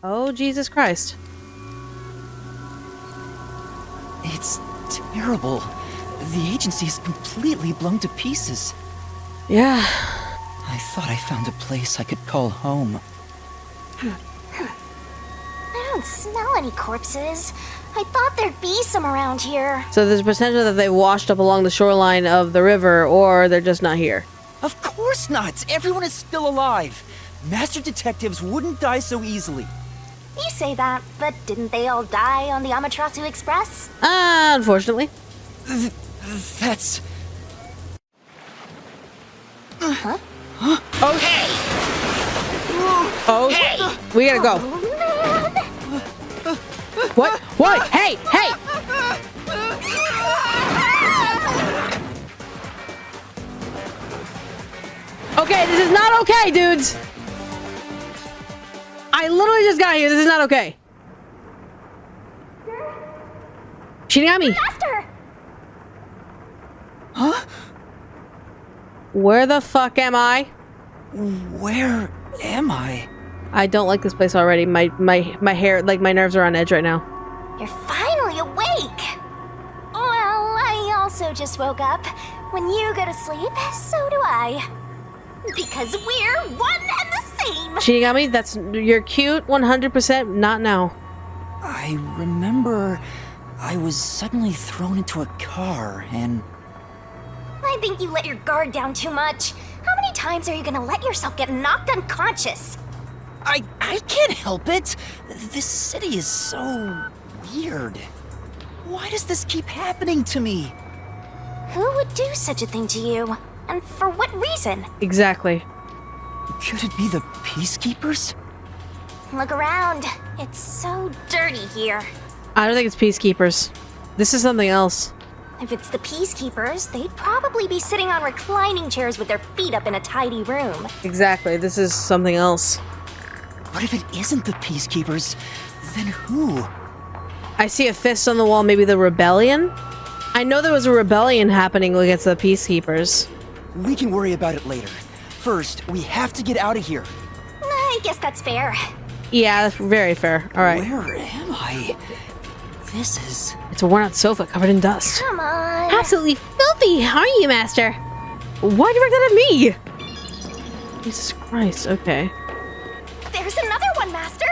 Oh, Jesus Christ. It's terrible. The agency is completely blown to pieces. Yeah. I thought I found a place I could call home. I don't smell any corpses. I thought there'd be some around here. So there's a potential that they washed up along the shoreline of the river, or they're just not here. Of course not! Everyone is still alive! Master detectives wouldn't die so easily. You say that, but didn't they all die on the Amaterasu Express? Unfortunately. That's... Huh? Oh, Hey! oh, Hey! we gotta go. Oh, man. What? What? Hey! Hey! Okay, this is not okay, dudes! I literally just got here. This is not okay. Shinigami! Master! Huh? Where the fuck am I? Where am I? I don't like this place already. My hair, like my nerves are on edge right now. You're finally awake! Well, I also just woke up. When you go to sleep, so do I. Because we're one and the same! Shinigami, you're cute 100%, not now. I remember I was suddenly thrown into a car and... I think you let your guard down too much. How many times are you gonna let yourself get knocked unconscious? I can't help it. This city is so weird. Why does this keep happening to me? Who would do such a thing to you? And for what reason? Exactly. Could it be the Peacekeepers? Look around. It's so dirty here. I don't think it's peacekeepers. This is something else. If it's the Peacekeepers, they'd probably be sitting on reclining chairs with their feet up in a tidy room. Exactly. This is something else. What if it isn't the Peacekeepers? Then who? I see a fist on the wall. Maybe the rebellion? I know there was a rebellion happening against the peacekeepers. We can worry about it later. First, we have to get out of here. I guess that's fair. Yeah, that's very fair. All right. Where am I? This is... It's a worn-out sofa covered in dust. Come on. Absolutely filthy, aren't you, Master? Why'd you direct that at me? Jesus Christ, okay. There's another one, Master.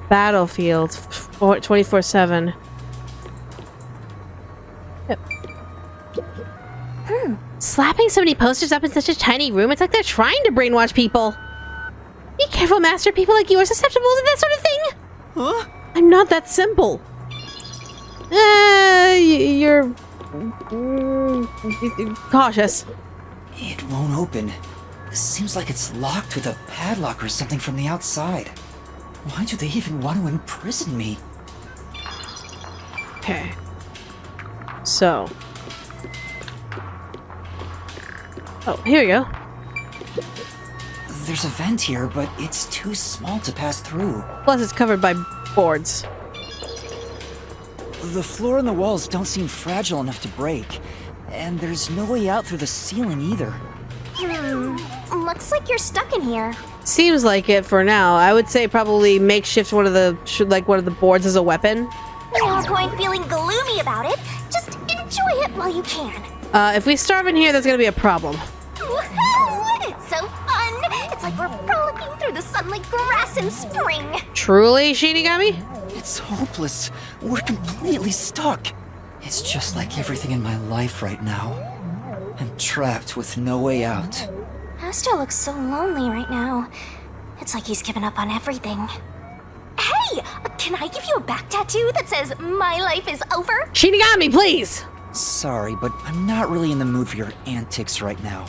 Battlefield, 24/7. Yep. Slapping so many posters up in such a tiny room, it's like they're trying to brainwash people. Be careful, Master. People like you are susceptible to that sort of thing. Huh? I'm not that simple. You're cautious. It won't open. Seems like it's locked with a padlock or something from the outside. Why do they even want to imprison me? Okay. So. Oh, here we go. There's a vent here, but it's too small to pass through. Plus, it's covered by boards. The floor and the walls don't seem fragile enough to break. And there's no way out through the ceiling either. Looks like you're stuck in here. Seems like it for now. I would say probably makeshift one of the boards as a weapon. No point feeling gloomy about it. Just enjoy it while you can. If we starve in here, that's gonna be a problem. Woohoo! It's so fun! It's like we're frolicking through the sun like grass in spring. Truly, Shinigami? It's hopeless. We're completely stuck. It's just like everything in my life right now. I'm trapped with no way out. Master looks so lonely right now. It's like he's given up on everything. Hey! Can I give you a back tattoo that says, "My life is over"? Shinigami, please! Sorry, but I'm not really in the mood for your antics right now.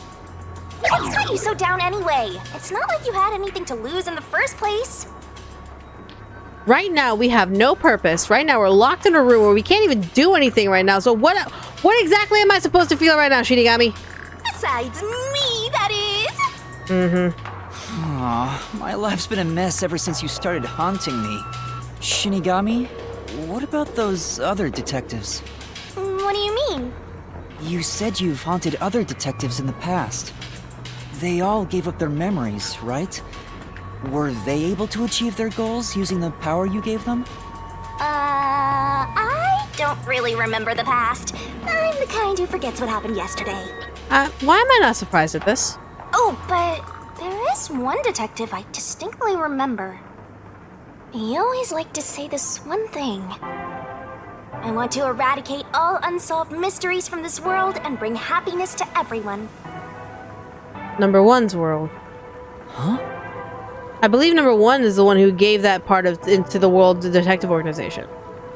What's got you so down anyway? It's not like you had anything to lose in the first place. Right now, we have no purpose. Right now, we're locked in a room where we can't even do anything right now. So what exactly am I supposed to feel right now, Shinigami? Besides me, that is. Mm-hmm. Aw, my life's been a mess ever since you started haunting me. Shinigami, what about those other detectives? What do you mean? You said you've haunted other detectives in the past. They all gave up their memories, right? Were they able to achieve their goals using the power you gave them? I don't really remember the past. I'm the kind who forgets what happened yesterday. Why am I not surprised at this? Oh, but there is one detective I distinctly remember. He always liked to say this one thing. I want to eradicate all unsolved mysteries from this world and bring happiness to everyone. Number One's world. Huh? I believe Number One is the one who gave that part of into the world, the detective organization.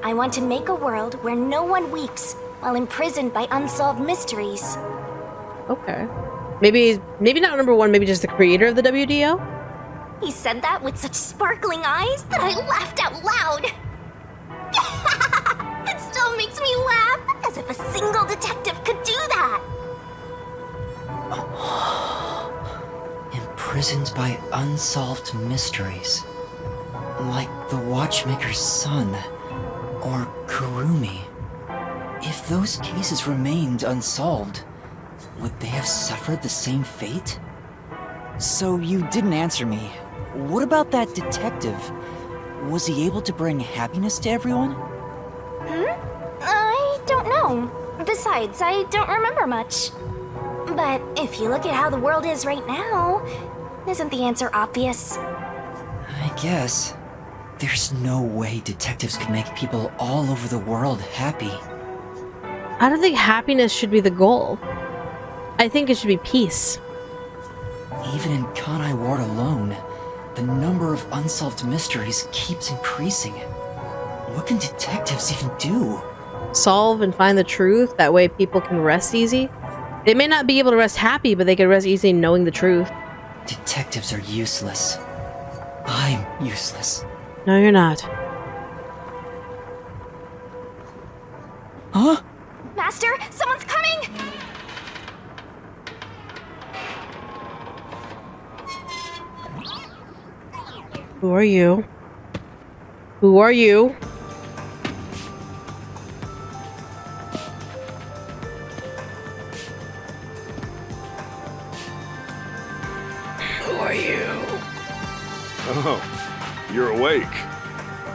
I want to make a world where no one weeps while imprisoned by unsolved mysteries. Okay. Maybe not Number One, maybe just the creator of the WDO? He said that with such sparkling eyes that I laughed out loud. It still makes me laugh, as if a single detective could do that. Imprisoned by unsolved mysteries. Like the Watchmaker's son, or Kurumi. If those cases remained unsolved, would they have suffered the same fate? So you didn't answer me. What about that detective? Was he able to bring happiness to everyone? I don't know. Besides, I don't remember much. But if you look at how the world is right now, isn't the answer obvious? I guess. There's no way detectives can make people all over the world happy. I don't think happiness should be the goal. I think it should be peace. Even in Kanai Ward alone, the number of unsolved mysteries keeps increasing. What can detectives even do? Solve and find the truth. That way people can rest easy. They may not be able to rest happy, but they can rest easy knowing the truth. Detectives are useless. I'm useless. No, you're not. Huh? Master, someone's coming! Who are you? Who are you? Who are you? Oh, you're awake.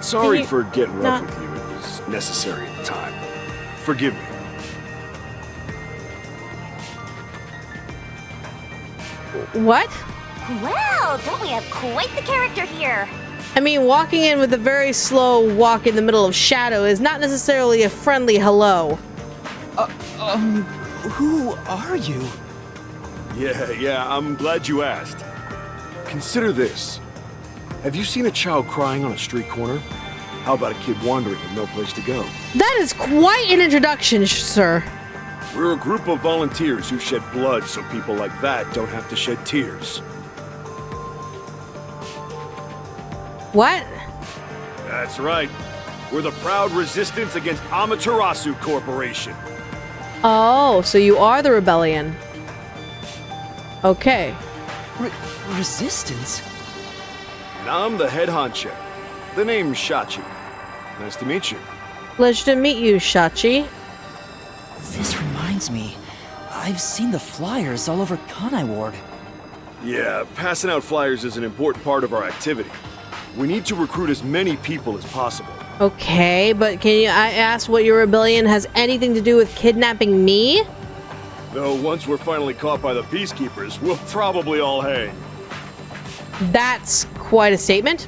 Sorry you for getting rough not- with you. It was necessary at the time. Forgive me. What? Well, don't we have quite the character here? I mean, walking in with a very slow walk in the middle of shadow is not necessarily a friendly hello. Who are you? Yeah, I'm glad you asked. Consider this. Have you seen a child crying on a street corner? How about a kid wandering with no place to go? That is quite an introduction, sir. We're a group of volunteers who shed blood so people like that don't have to shed tears. What? That's right. We're the proud resistance against Amaterasu Corporation. Oh, so you are the rebellion. Okay. Resistance? And I'm the head honcho. The name's Shachi. Nice to meet you. Pleasure to meet you, Shachi. This reminds me. I've seen the flyers all over Kanai Ward. Yeah, passing out flyers is an important part of our activity. We need to recruit as many people as possible. Okay, but I ask what your rebellion has anything to do with kidnapping me? Though once we're finally caught by the peacekeepers, we'll probably all hang. That's quite a statement.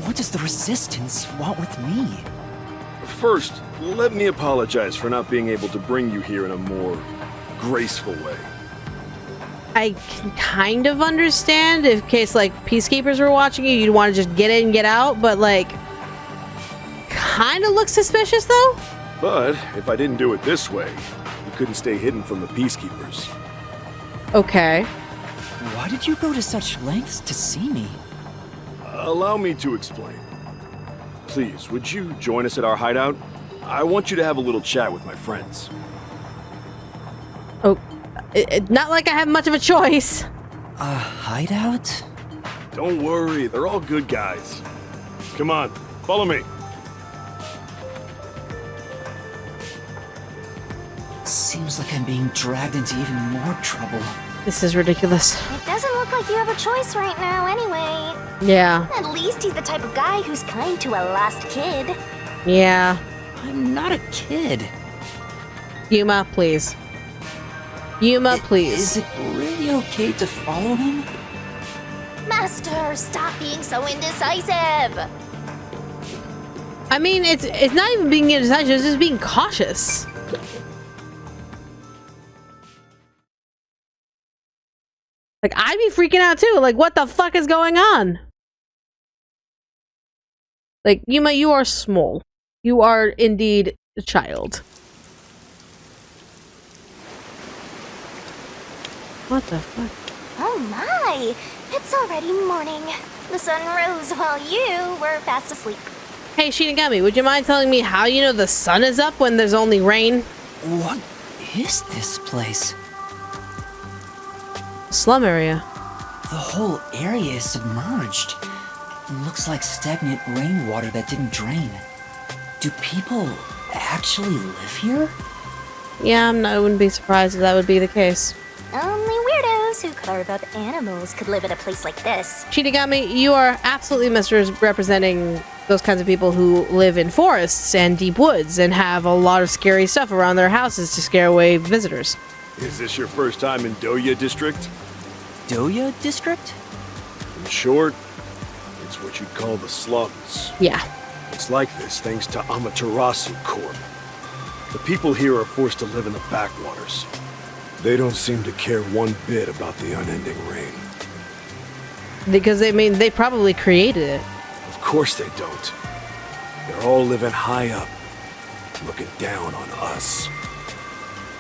What does the resistance want with me? First, let me apologize for not being able to bring you here in a more graceful way. I can kind of understand if case like peacekeepers were watching you, you'd want to just get in, get out, but like kind of looks suspicious though. But if I didn't do it this way, you couldn't stay hidden from the peacekeepers. Okay. Why did you go to such lengths to see me? Allow me to explain. Please, would you join us at our hideout? I want you to have a little chat with my friends. Oh, not like I have much of a choice. A hideout? Don't worry, they're all good guys. Come on, follow me. Seems like I'm being dragged into even more trouble. This is ridiculous. It doesn't look like you have a choice right now anyway. Yeah. At least he's the type of guy who's kind to a lost kid. Yeah. I'm not a kid. Yuma, please. Yuma, please. Is it really okay to follow him? Master, stop being so indecisive. I mean, it's not even being indecisive, it's just being cautious. Like, I'd be freaking out too. Like, what the fuck is going on? Like, Yuma, you are small. You are indeed a child. What the fuck? Oh my! It's already morning. The sun rose while you were fast asleep. Hey, Shinigami, would you mind telling me how you know the sun is up when there's only rain? What is this place? Slum area. The whole area is submerged. Looks like stagnant rainwater that didn't drain. Do people actually live here? Yeah, I wouldn't be surprised if that would be the case. Only weirdos who carve up animals could live in a place like this. Shinigami, you are absolutely misrepresenting those kinds of people who live in forests and deep woods and have a lot of scary stuff around their houses to scare away visitors. Is this your first time in Doya District? Doya District? In short, it's what you'd call the slums. Yeah. It's like this thanks to Amaterasu Corp. The people here are forced to live in the backwaters. They don't seem to care one bit about the unending rain. Because, they probably created it. Of course they don't. They're all living high up, looking down on us.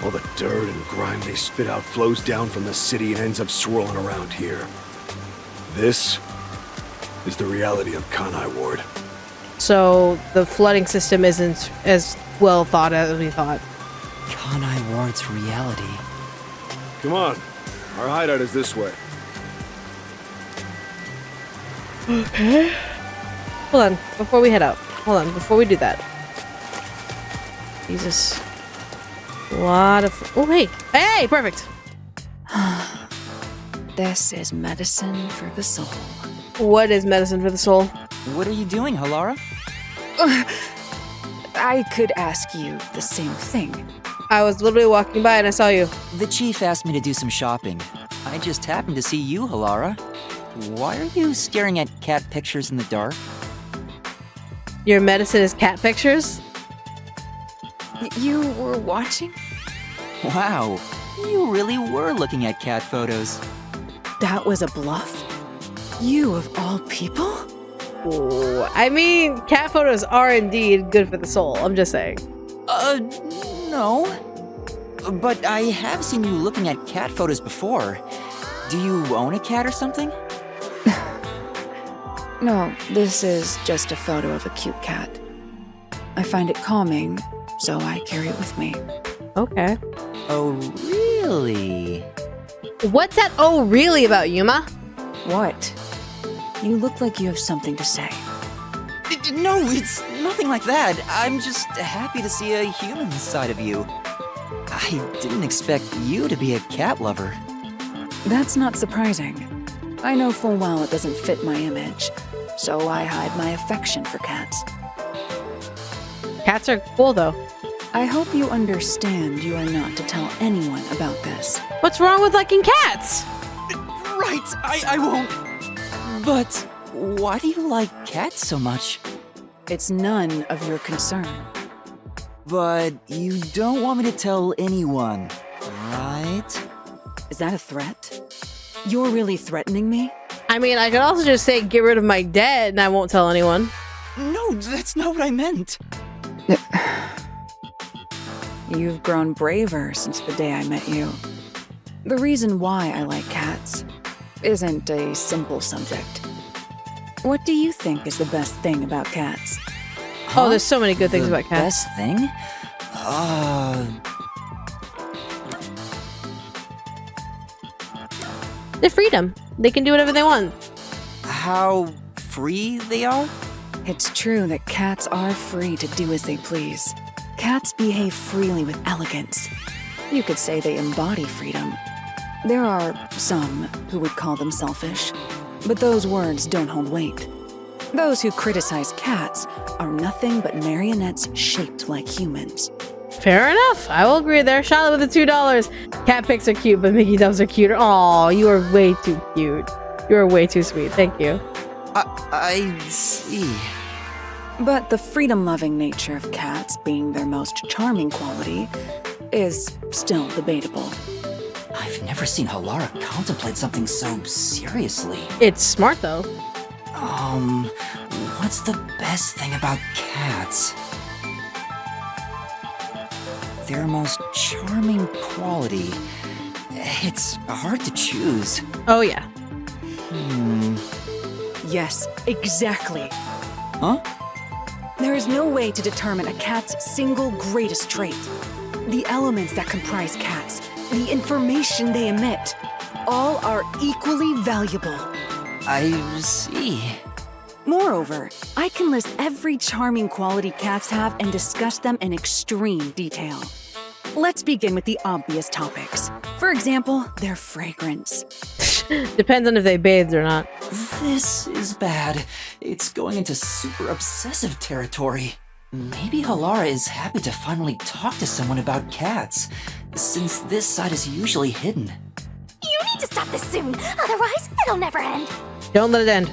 All the dirt and grime they spit out flows down from the city and ends up swirling around here. This is the reality of Kanai Ward. So, the flooding system isn't as well thought as we thought. Kanai Ward's reality. Come on, our hideout is this way. Okay. Hold on, before we head out. Hold on, before we do that. Jesus. A lot of... Oh, hey! Hey, perfect! This is medicine for the soul. What is medicine for the soul? What are you doing, Halara? I could ask you the same thing. I was literally walking by and I saw you. The chief asked me to do some shopping. I just happened to see you, Halara. Why are you staring at cat pictures in the dark? Your medicine is cat pictures? You were watching? Wow, you really were looking at cat photos. That was a bluff? You of all people? Ooh, I mean, cat photos are indeed good for the soul. I'm just saying. No. But I have seen you looking at cat photos before. Do you own a cat or something? No, this is just a photo of a cute cat. I find it calming, so I carry it with me. Okay. Oh, really? What's that oh really about, Yuma? What? You look like you have something to say. No, it's nothing like that. I'm just happy to see a human side of you. I didn't expect you to be a cat lover. That's not surprising. I know full well it doesn't fit my image, so I hide my affection for cats. Cats are cool, though. I hope you understand you are not to tell anyone about this. What's wrong with liking cats? Right, I won't. But why do you like cats so much? It's none of your concern. But you don't want me to tell anyone, right? Is that a threat? You're really threatening me? I mean, I could also just say get rid of my dead and I won't tell anyone. No, that's not what I meant. You've grown braver since the day I met you. The reason why I like cats isn't a simple subject. What do you think is the best thing about cats? Oh, there's so many good things The about cats. Best thing? Their freedom. They can do whatever they want. How free they are? It's true that cats are free to do as they please. Cats behave freely with elegance. You could say they embody freedom. There are some who would call them selfish, but those words don't hold weight. Those who criticize cats are nothing but marionettes shaped like humans. Fair enough. I will agree there. Charlotte with the $2. Cat pics are cute, but Mickey Dubs are cuter. Aw, you are way too cute. You are way too sweet. Thank you. I see. But the freedom-loving nature of cats being their most charming quality is still debatable. I've never seen Halara contemplate something so seriously. It's smart though. What's the best thing about cats? Their most charming quality. It's hard to choose. Oh yeah. Yes, exactly. Huh? There is no way to determine a cat's single greatest trait. The elements that comprise cats, the information they emit, all are equally valuable. I see. Moreover, I can list every charming quality cats have and discuss them in extreme detail. Let's begin with the obvious topics. For example, their fragrance. Depends on if they bathed or not. This is bad. It's going into super obsessive territory. Maybe Halara is happy to finally talk to someone about cats, since this side is usually hidden. You need to stop this soon, otherwise it'll never end. Don't let it end.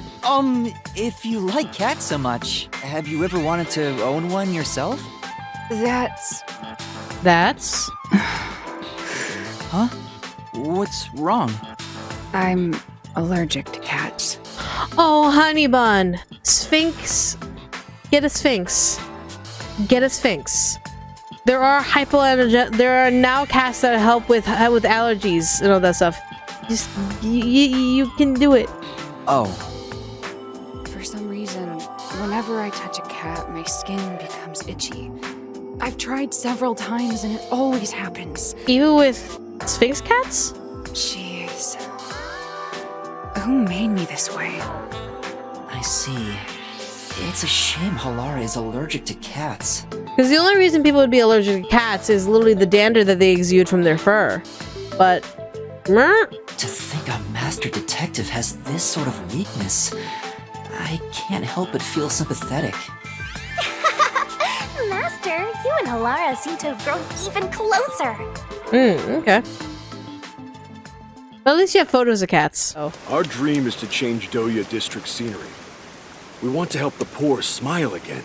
If you like cats so much, have you ever wanted to own one yourself? That's... Huh? What's wrong? I'm allergic to cats. Oh, honey bun. Sphinx. Get a sphinx. Get a sphinx. There are there are now cats that help with allergies and all that stuff. Just you can do it. Oh. For some reason, whenever I touch a cat, my skin becomes itchy. I've tried several times and it always happens. Even with sphinx cats? Jeez. Who made me this way? I see. It's a shame Halara is allergic to cats. Because the only reason people would be allergic to cats is literally the dander that they exude from their fur. But... To think a master detective has this sort of weakness, I can't help but feel sympathetic. Master, you and Halara seem to have grown even closer. Okay. But at least you have photos of cats. Oh. Our dream is to change Doya district scenery. We want to help the poor smile again.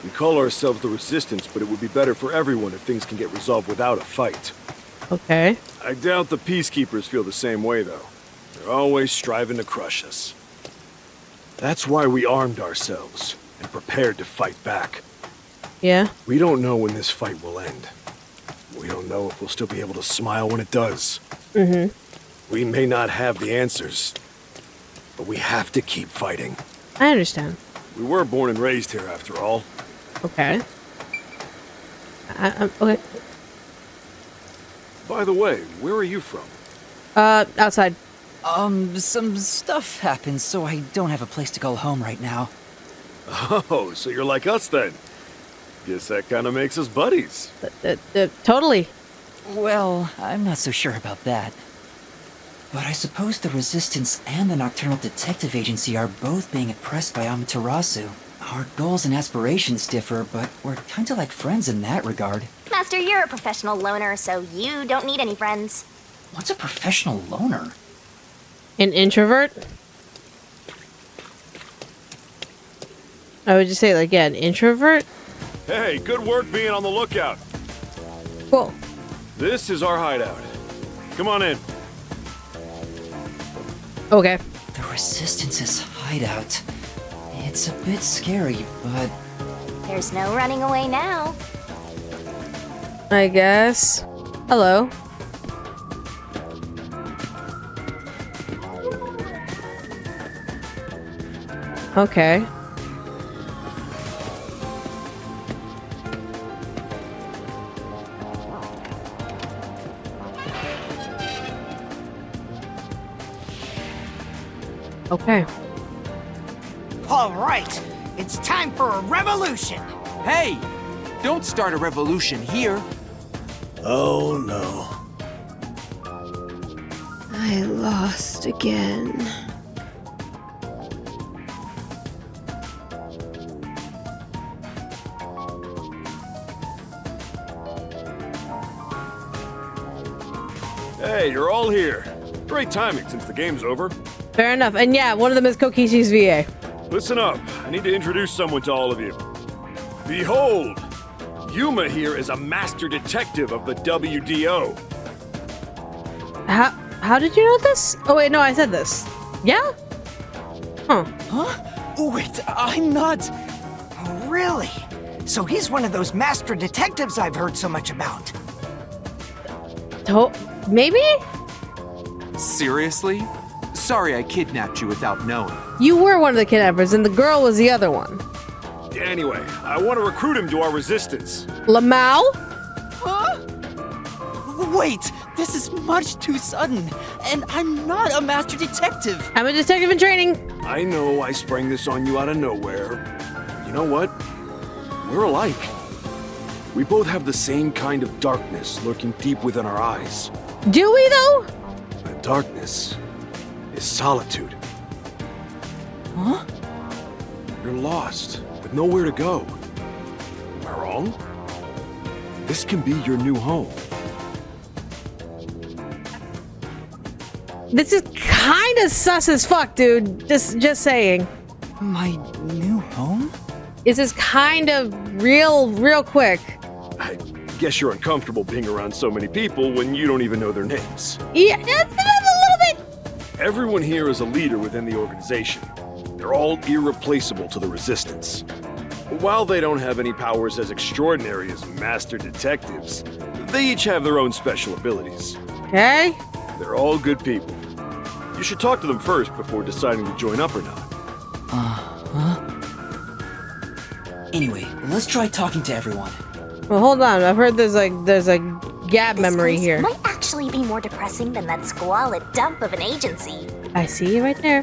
We call ourselves the Resistance, but it would be better for everyone if things can get resolved without a fight. Okay. I doubt the Peacekeepers feel the same way, though. They're always striving to crush us. That's why we armed ourselves and prepared to fight back. Yeah. We don't know when this fight will end. We don't know if we'll still be able to smile when it does. We may not have the answers, but we have to keep fighting. I understand. We were born and raised here, after all. Okay. Okay. By the way, where are you from? Outside. Some stuff happened, so I don't have a place to go home right now. Oh, so you're like us then. Guess that kind of makes us buddies. Totally. Well, I'm not so sure about that. But I suppose the Resistance and the Nocturnal Detective Agency are both being oppressed by Amaterasu. Our goals and aspirations differ, but we're kinda like friends in that regard. Master, you're a professional loner, so you don't need any friends. What's a professional loner? An introvert? I would just say, like, yeah, an introvert? Hey, good work being on the lookout. Cool. This is our hideout. Come on in. Okay. The Resistance's hideout. It's a bit scary, but... There's no running away now. I guess. Hello. Okay. Okay. All right, it's time for a revolution. Hey! Don't start a revolution here. Oh no. I lost again. Hey, you're all here. Great timing since the game's over. Fair enough. And yeah, one of them is Kokishi's VA. Listen up. I need to introduce someone to all of you. Behold! Yuma here is a master detective of the WDO. How did you know this? Oh wait, no, I said this. Yeah? Huh. Huh? Wait, I'm not... Really? So he's one of those master detectives I've heard so much about. Maybe? Seriously? Sorry I kidnapped you without knowing. You were one of the kidnappers, and the girl was the other one. Anyway, I want to recruit him to our resistance. Lamau? Huh? Wait, this is much too sudden, and I'm not a master detective. I'm a detective in training. I know I sprang this on you out of nowhere. You know what? We're alike. We both have the same kind of darkness lurking deep within our eyes. Do we, though? That darkness is solitude. Huh? You're lost, with nowhere to go. Am I wrong? This can be your new home. This is kind of sus as fuck, dude. Just saying. My new home? This is kind of real quick. I guess you're uncomfortable being around so many people when you don't even know their names. Yeah, that's a little bit. Everyone here is a leader within the organization. They're all irreplaceable to the resistance. While they don't have any powers as extraordinary as master detectives, they each have their own special abilities. Okay. They're all good people. You should talk to them first before deciding to join up or not. Anyway, let's try talking to everyone. Well, hold on. I've heard there's a gap This memory place here. might actually be more depressing than that squalid dump of an agency. I see you right there.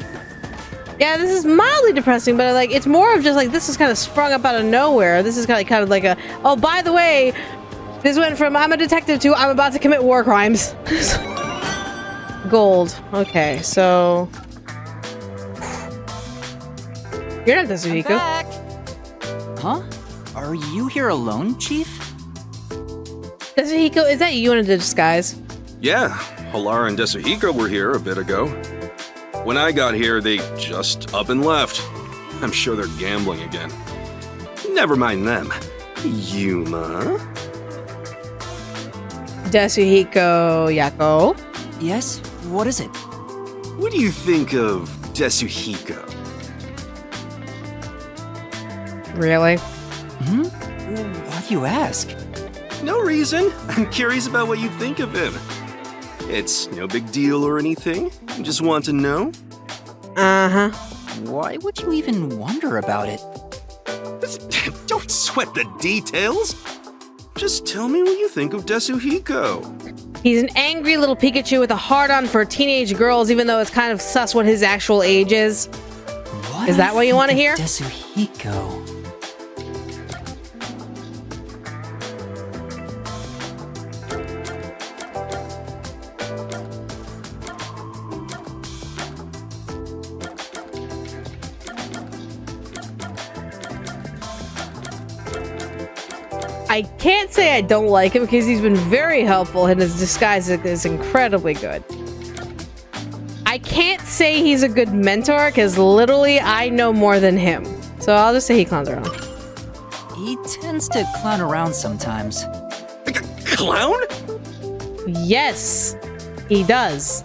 Yeah, this is mildly depressing, but like it's more of just like this is kind of sprung up out of nowhere. This is kind of like a, oh, by the way, this went from I'm a detective to I'm about to commit war crimes. Gold. Okay, so you're not Tetsuhiko. Back. Huh? Are you here alone, Chief? Tetsuhiko, is that you in a disguise? Yeah, Halara and Desuhiko were here a bit ago. When I got here, they just up and left. I'm sure they're gambling again. Never mind them. Yuma? Desuhiko Yako. Yes? What is it? What do you think of Desuhiko? Really? Why do you ask? No reason. I'm curious about what you think of him. It's no big deal or anything. I just want to know. Uh-huh. Why would you even wonder about it? Don't sweat the details. Just tell me what you think of Desuhiko. He's an angry little Pikachu with a hard-on for teenage girls, even though it's kind of sus what his actual age is. What Is do that what you think wanna of hear? Desuhiko. I can't say I don't like him because he's been very helpful and his disguise is incredibly good. I can't say he's a good mentor because literally I know more than him. So I'll just say he clowns around. He tends to clown around sometimes. Clown? Yes, he does.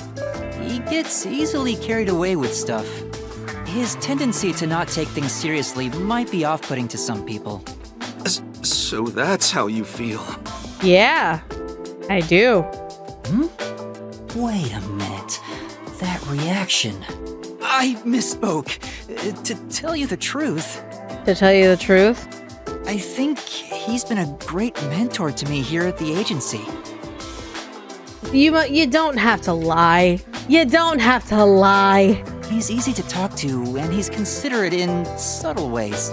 He gets easily carried away with stuff. His tendency to not take things seriously might be off-putting to some people. So that's how you feel. Yeah, I do. Wait a minute. That reaction. I misspoke. To tell you the truth, To tell you the truth. I think he's been a great mentor to me here at the agency. You don't have to lie. You don't have to lie. He's easy to talk to, and he's considerate in subtle ways.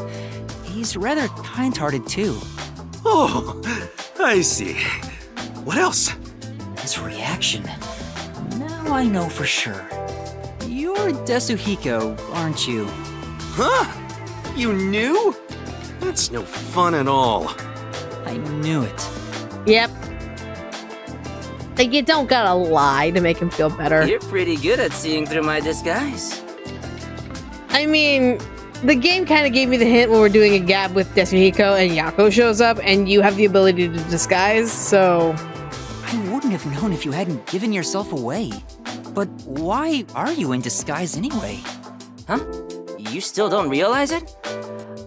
He's rather kind-hearted too. Oh, I see. What else? His reaction. Now I know for sure. You're Desuhiko, aren't you? Huh? You knew? That's no fun at all. I knew it. Yep. Like, you don't gotta lie to make him feel better. You're pretty good at seeing through my disguise. I mean, the game kind of gave me the hint when we're doing a gab with Desuhiko and Yako shows up, and you have the ability to disguise, so... I wouldn't have known if you hadn't given yourself away. But why are you in disguise anyway? Huh? You still don't realize it?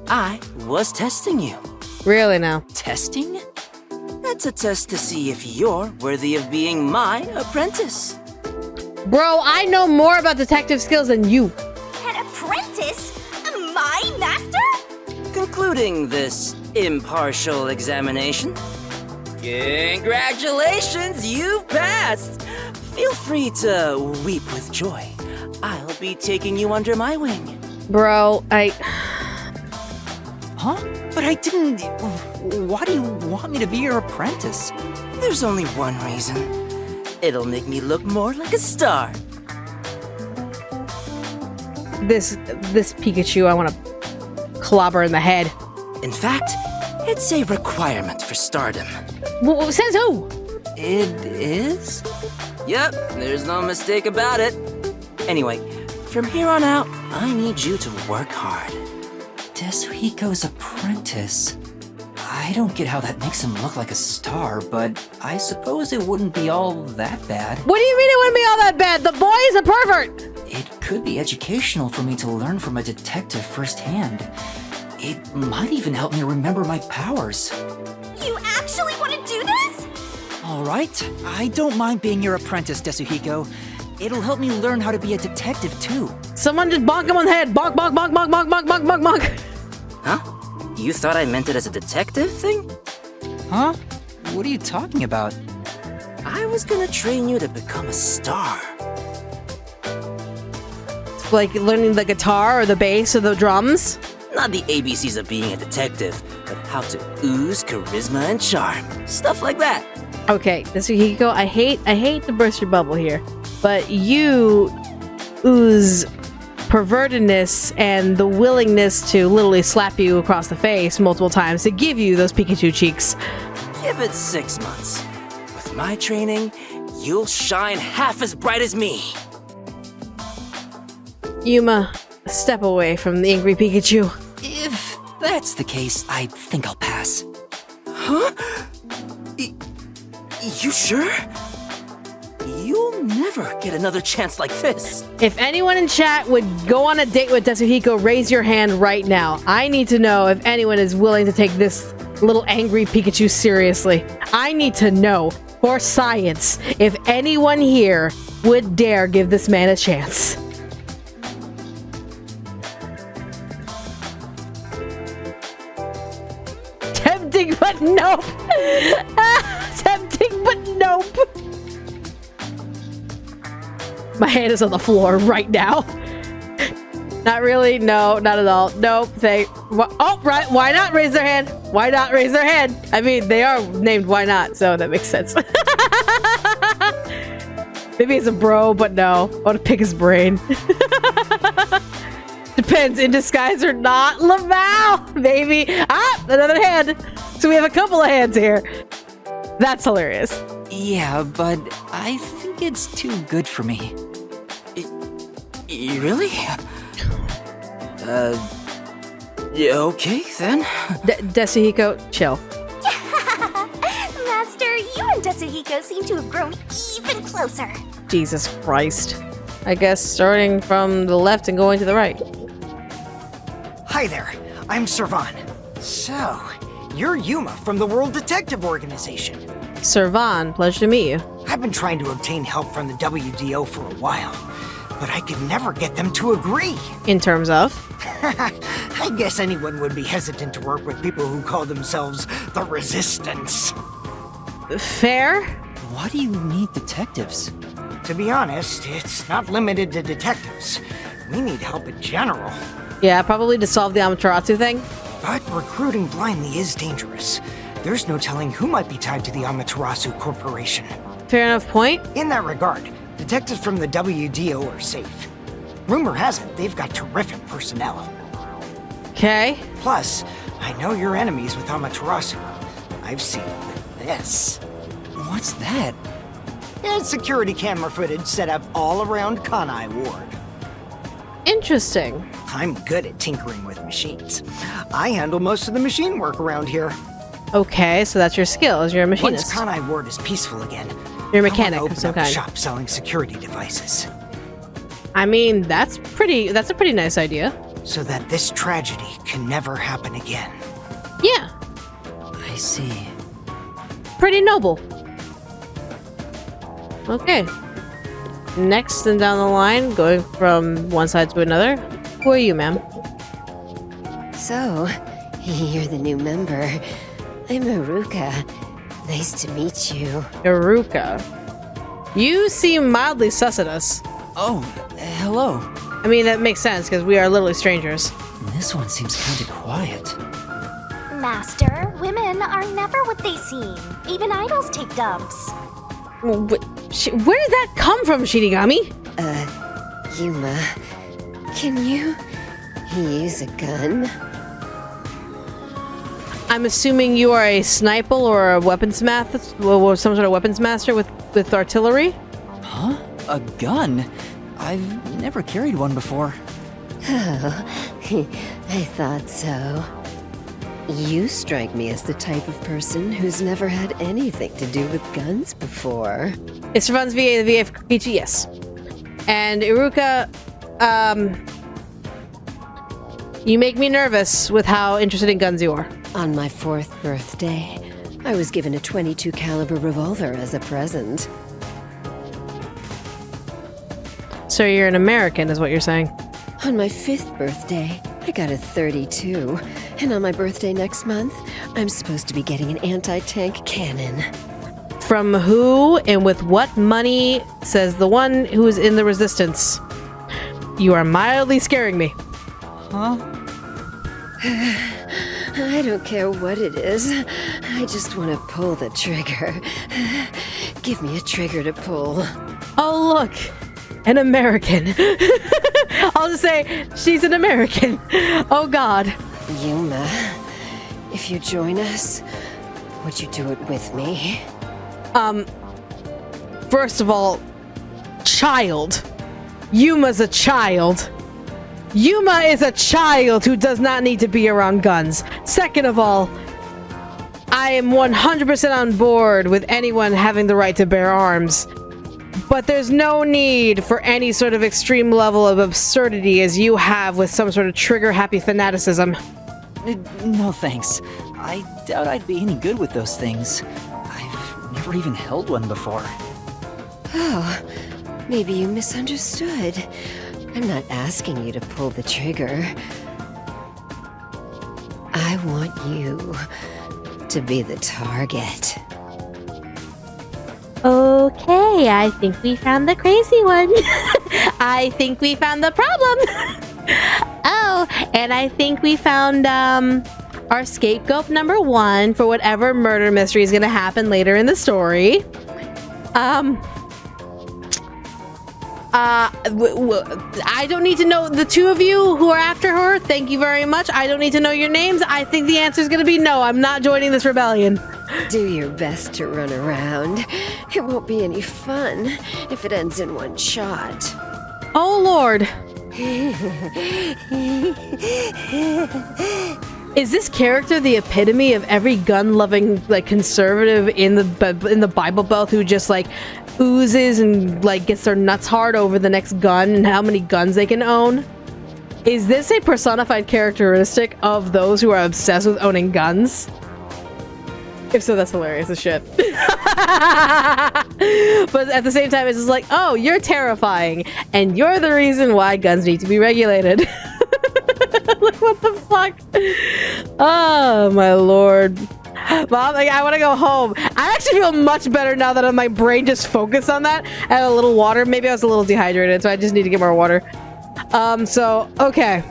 I was testing you. Really now? Testing? That's a test to see if you're worthy of being my apprentice. Bro, I know more about detective skills than you. An apprentice? My master? Concluding this impartial examination. Congratulations, you've passed! Feel free to weep with joy. I'll be taking you under my wing. Bro, Huh? But I didn't... Why do you want me to be your apprentice? There's only one reason. It'll make me look more like a star. This Pikachu, I want to clobber in the head. In fact, it's a requirement for stardom. Says who? It is? Yep, there's no mistake about it. Anyway, from here on out, I need you to work hard. Desuhiko's apprentice. I don't get how that makes him look like a star, but I suppose it wouldn't be all that bad. What do you mean it wouldn't be all that bad? The boy is a pervert! It could be educational for me to learn from a detective firsthand. It might even help me remember my powers. You actually want to do this? All right, I don't mind being your apprentice, Desuhiko. It'll help me learn how to be a detective too. Someone just bonk him on the head. Bonk, bonk, bonk, bonk, bonk, bonk, bonk, bonk, bonk. Huh? You thought I meant it as a detective thing? Huh? What are you talking about? I was gonna train you to become a star. Like learning the guitar or the bass or the drums? Not the ABCs of being a detective, but how to ooze charisma and charm. Stuff like that. Okay, Desuhiko, I hate to burst your bubble here, but you ooze pervertedness and the willingness to literally slap you across the face multiple times to give you those Pikachu cheeks. Give it 6 months. With my training, you'll shine half as bright as me. Yuma, step away from the angry Pikachu. If that's the case, I think I'll pass. Huh? You sure? You'll never get another chance like this. If anyone in chat would go on a date with Desuhiko, raise your hand right now. I need to know if anyone is willing to take this little angry Pikachu seriously. I need to know, for science, if anyone here would dare give this man a chance. Tempting, but nope. Tempting, but nope. My hand is on the floor right now. Not really. No, not at all. Nope. Oh, right. Why not raise their hand? Why not raise their hand? I mean, they are named Why Not, so that makes sense. Maybe it's a bro, but no. I want to pick his brain. Depends, in disguise or not. Laval, baby. Ah, another hand. So we have a couple of hands here. That's hilarious. Yeah, but I think it's too good for me. Really? Yeah, okay then. Desuhiko, chill. Master, you and Desuhiko seem to have grown even closer. Jesus Christ. I guess starting from the left and going to the right. Hi there, I'm Servan. So, you're Yuma from the World Detective Organization. Servan, pleasure to meet you. I've been trying to obtain help from the WDO for a while, but I could never get them to agree. In terms of? I guess anyone would be hesitant to work with people who call themselves the Resistance. Fair? Why do you need detectives? To be honest, it's not limited to detectives. We need help in general. Yeah, probably to solve the Amaterasu thing. But recruiting blindly is dangerous. There's no telling who might be tied to the Amaterasu Corporation. Fair enough point. In that regard, detectives from the WDO are safe. Rumor has it they've got terrific personnel. Okay. Plus, I know you're enemies with Amaterasu. I've seen this. What's that? It's security camera footage set up all around Kanai Ward. Interesting. I'm good at tinkering with machines. I handle most of the machine work around here. Okay, so that's your skill, as you're a machinist. Once Kanai Ward is peaceful again, You're a mechanic I want of to some open up kind. a shop selling security devices, I mean, that's a pretty nice idea. so that this tragedy can never happen again. Yeah, I see. pretty noble. Okay. Next and down the line, going from one side to another. Who are you, ma'am? So, you're the new member. I'm Aruka. Nice to meet you. Iruka. You seem mildly sus at us. Oh, hello. I mean, that makes sense, because we are literally strangers. This one seems kind of quiet. Master, women are never what they seem. Even idols take dumps. Where did that come from, Shinigami? Yuma, can you use a gun? I'm assuming you are a sniper or a weaponsmith, or some sort of weapons master with artillery? Huh? A gun? I've never carried one before. Oh, I thought so. You strike me as the type of person who's never had anything to do with guns before. It's runs via the VA for Kokichi, yes. And Iruka, you make me nervous with how interested in guns you are. On my 4th birthday, I was given a .22 caliber revolver as a present. So you're an American, is what you're saying. On my 5th birthday, I got a .32, and on my birthday next month, I'm supposed to be getting an anti-tank cannon. From who and with what money, says the one who is in the resistance. You are mildly scaring me. Huh? I don't care what it is. I just want to pull the trigger. Give me a trigger to pull. Oh, look. An American. I'll just say, she's an American. Oh, God. Yuma, if you join us, would you do it with me? First of all, child. Yuma's a child. Yuma is a child who does not need to be around guns. Second of all, I am 100% on board with anyone having the right to bear arms. But there's no need for any sort of extreme level of absurdity as you have with some sort of trigger-happy fanaticism. No thanks. I doubt I'd be any good with those things. I've never even held one before. Oh, maybe you misunderstood. I'm not asking you to pull the trigger. I want you to be the target. Okay, I think we found the crazy one. I think we found the problem. Oh, and I think we found our scapegoat number 1 for whatever murder mystery is going to happen later in the story. I don't need to know the two of you who are after her. Thank you very much. I don't need to know your names. I think the answer is going to be no. I'm not joining this rebellion. Do your best to run around. It won't be any fun if it ends in one shot. Oh, Lord. Is this character the epitome of every gun-loving, like, conservative in the Bible Belt who just, like, oozes and, like, gets their nuts hard over the next gun and how many guns they can own? Is this a personified characteristic of those who are obsessed with owning guns? If so, that's hilarious as shit. But at the same time, it's just like, oh, you're terrifying, and you're the reason why guns need to be regulated. Like, what the fuck? Oh, my lord. Mom, like, I want to go home. I actually feel much better now that my brain just focused on that. I had a little water. Maybe I was a little dehydrated, so I just need to get more water. So, okay.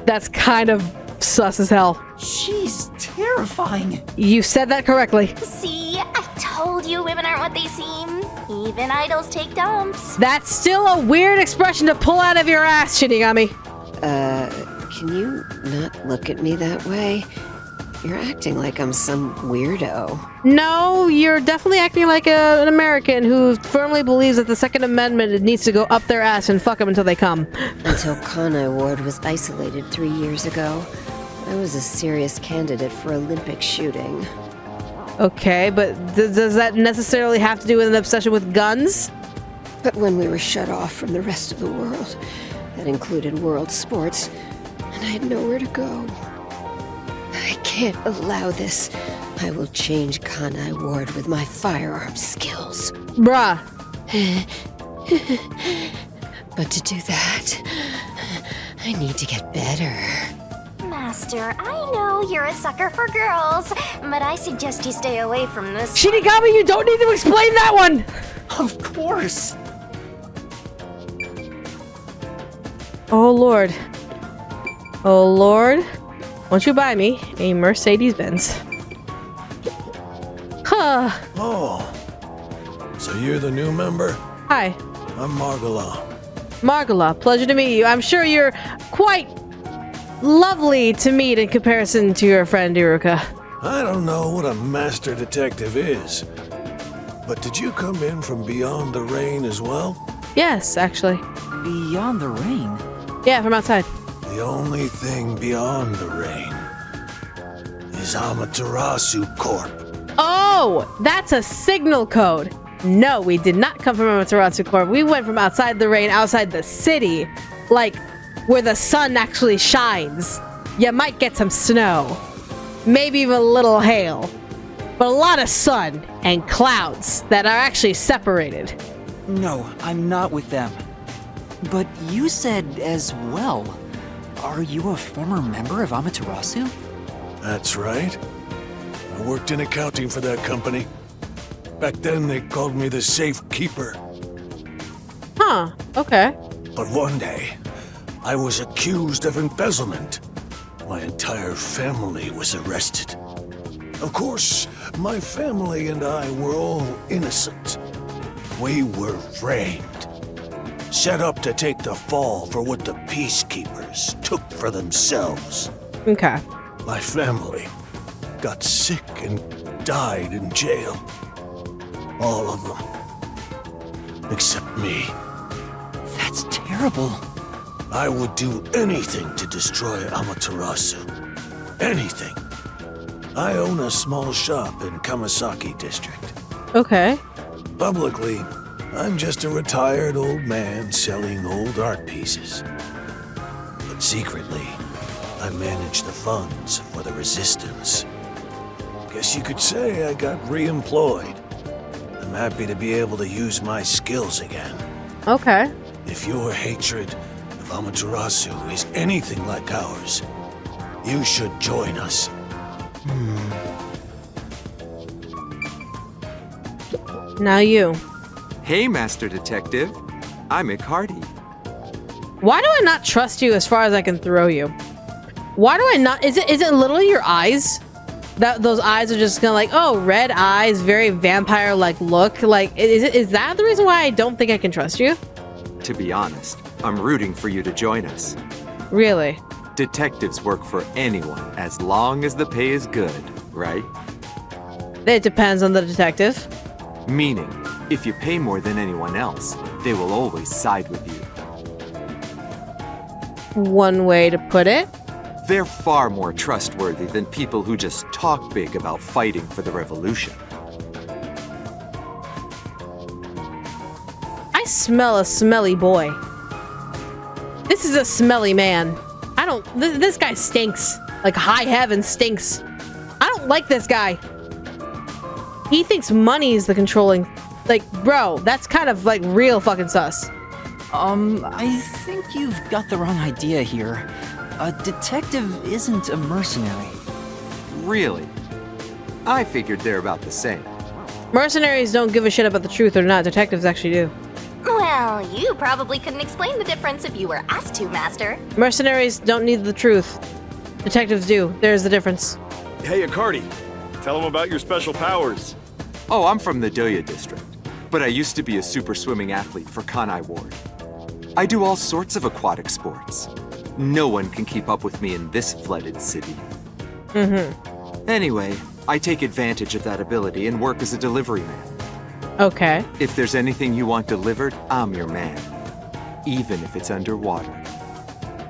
That's kind of sus as hell. She's terrifying. You said that correctly. See, I told you women aren't what they seem. Even idols take dumps. That's still a weird expression to pull out of your ass, Shinigami. Can you not look at me that way? You're acting like I'm some weirdo. No, you're definitely acting like an American who firmly believes that the Second Amendment needs to go up their ass and fuck them until they come. Until Kanai Ward was isolated 3 years ago, I was a serious candidate for Olympic shooting. Okay, but does that necessarily have to do with an obsession with guns? But when we were shut off from the rest of the world, that included world sports, and I had nowhere to go. I can't allow this. I will change Kanai Ward with my firearm skills. Bruh. But to do that, I need to get better. Master, I know you're a sucker for girls, but I suggest you stay away from this. Shinigami, you don't need to explain that one! Of course. Oh lord. Oh lord. Won't you buy me a Mercedes-Benz? Huh. Oh, so you're the new member? Hi. I'm Margala. Margala, pleasure to meet you. I'm sure you're quite lovely to meet in comparison to your friend Iruka. I don't know what a master detective is, but did you come in from beyond the rain as well? Yes, actually. Beyond the rain? Yeah, from outside. The only thing beyond the rain is Amaterasu Corp. Oh, that's a signal code. No, we did not come from Amaterasu Corp. We went from outside the rain, outside the city. Like, where the sun actually shines. You might get some snow. Maybe even a little hail. But a lot of sun and clouds that are actually separated. No, I'm not with them. But you said as well. Are you a former member of Amaterasu? That's right. I worked in accounting for that company. Back then, they called me the Safe Keeper. Huh, okay. But one day, I was accused of embezzlement. My entire family was arrested. Of course, my family and I were all innocent. We were framed. Set up to take the fall for what the peacekeepers took for themselves. Okay. My family got sick and died in jail. All of them. Except me. That's terrible. I would do anything to destroy Amaterasu. Anything. I own a small shop in Kamasaki District. Okay. Publicly, I'm just a retired old man selling old art pieces. But secretly, I manage the funds for the resistance. Guess you could say I got re-employed. I'm happy to be able to use my skills again. Okay. If your hatred of Amaterasu is anything like ours, you should join us. Now you. Hey, Master Detective. I'm McCarty. Why do I not trust you as far as I can throw you? Why do I not? Is it literally your eyes? That those eyes are just kind of like, oh, red eyes, very vampire-like look. Like, is that the reason why I don't think I can trust you? To be honest, I'm rooting for you to join us. Really? Detectives work for anyone as long as the pay is good, right? It depends on the detective. Meaning, if you pay more than anyone else, they will always side with you. One way to put it. They're far more trustworthy than people who just talk big about fighting for the revolution. I smell a smelly boy. This is a smelly man. This guy stinks. Like high heaven stinks. I don't like this guy. He thinks money is the controlling... Like, bro, that's kind of like real fucking sus. I think you've got the wrong idea here. A detective isn't a mercenary. Really? I figured they're about the same. Mercenaries don't give a shit about the truth or not. Detectives actually do. Well, you probably couldn't explain the difference if you were asked to, Master. Mercenaries don't need the truth. Detectives do. There's the difference. Hey, Akardi. Tell them about your special powers. Oh, I'm from the Doya district, but I used to be a super swimming athlete for Kanai Ward. I do all sorts of aquatic sports. No one can keep up with me in this flooded city. Anyway, I take advantage of that ability and work as a delivery man. Okay. If there's anything you want delivered, I'm your man. Even if it's underwater.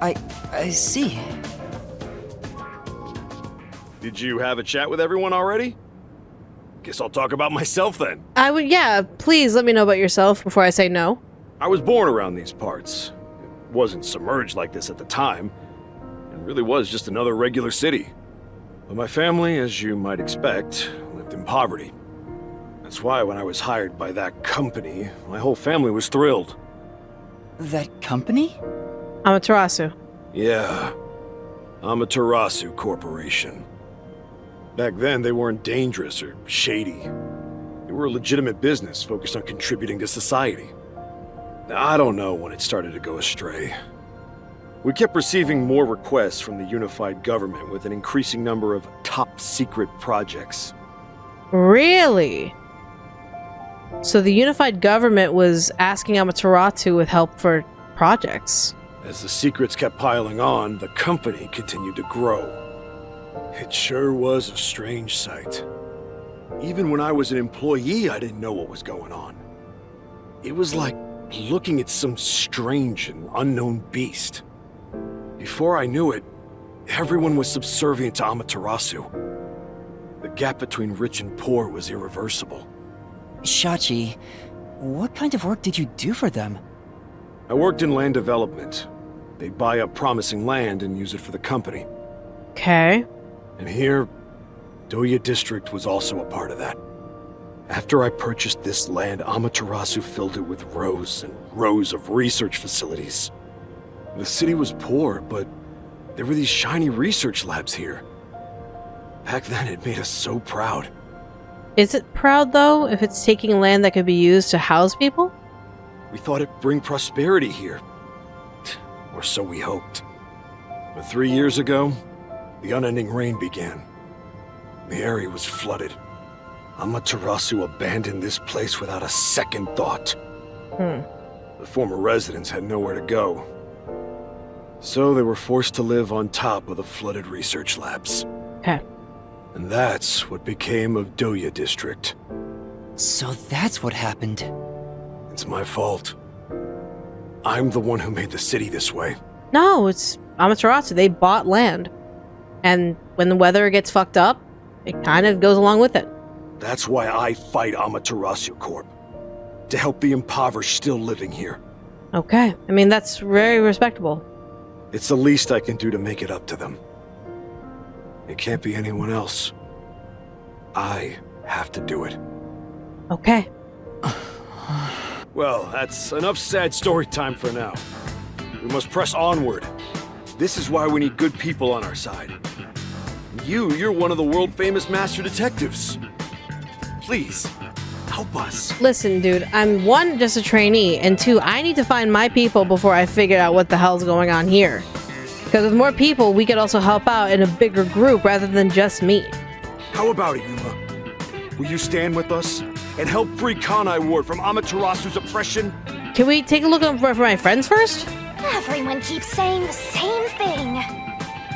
I see. Did you have a chat with everyone already? Guess I'll talk about myself then. I would, yeah, please let me know about yourself before I say no. I was born around these parts. It wasn't submerged like this at the time. It really was just another regular city. But my family, as you might expect, lived in poverty. That's why when I was hired by that company, my whole family was thrilled. That company? Amaterasu. Yeah. Amaterasu Corporation. Back then, they weren't dangerous or shady. They were a legitimate business focused on contributing to society. Now, I don't know when it started to go astray. We kept receiving more requests from the unified government with an increasing number of top-secret projects. Really? So the unified government was asking Amaterasu with help for projects. As the secrets kept piling on, the company continued to grow. It sure was a strange sight. Even when I was an employee, I didn't know what was going on. It was like looking at some strange and unknown beast. Before I knew it, everyone was subservient to Amaterasu. The gap between rich and poor was irreversible. Shachi, what kind of work did you do for them? I worked in land development. They'd buy up promising land and use it for the company. Okay. And here, Doya District was also a part of that. After I purchased this land, Amaterasu filled it with rows and rows of research facilities. The city was poor, but there were these shiny research labs here. Back then, it made us so proud. Is it proud, though, if it's taking land that could be used to house people? We thought it'd bring prosperity here. Or so we hoped. But 3 years ago, the unending rain began. The area was flooded. Amaterasu abandoned this place without a second thought. The former residents had nowhere to go. So they were forced to live on top of the flooded research labs. Okay. And that's what became of Doya District. So that's what happened. It's my fault. I'm the one who made the city this way. No, it's Amaterasu. They bought land. And when the weather gets fucked up, it kind of goes along with it. That's why I fight Amaterasu Corp. To help the impoverished still living here. Okay. I mean, that's very respectable. It's the least I can do to make it up to them. It can't be anyone else. I have to do it. Okay. Well, that's enough sad story time for now. We must press onward. This is why we need good people on our side. You're one of the world-famous master detectives. Please, help us. Listen, dude, I'm one, just a trainee, and two, I need to find my people before I figure out what the hell's going on here. Because with more people, we could also help out in a bigger group rather than just me. How about it, Yuma? Will you stand with us and help free Kanai Ward from Amaterasu's oppression? Can we take a look for my friends first? Everyone keeps saying the same thing.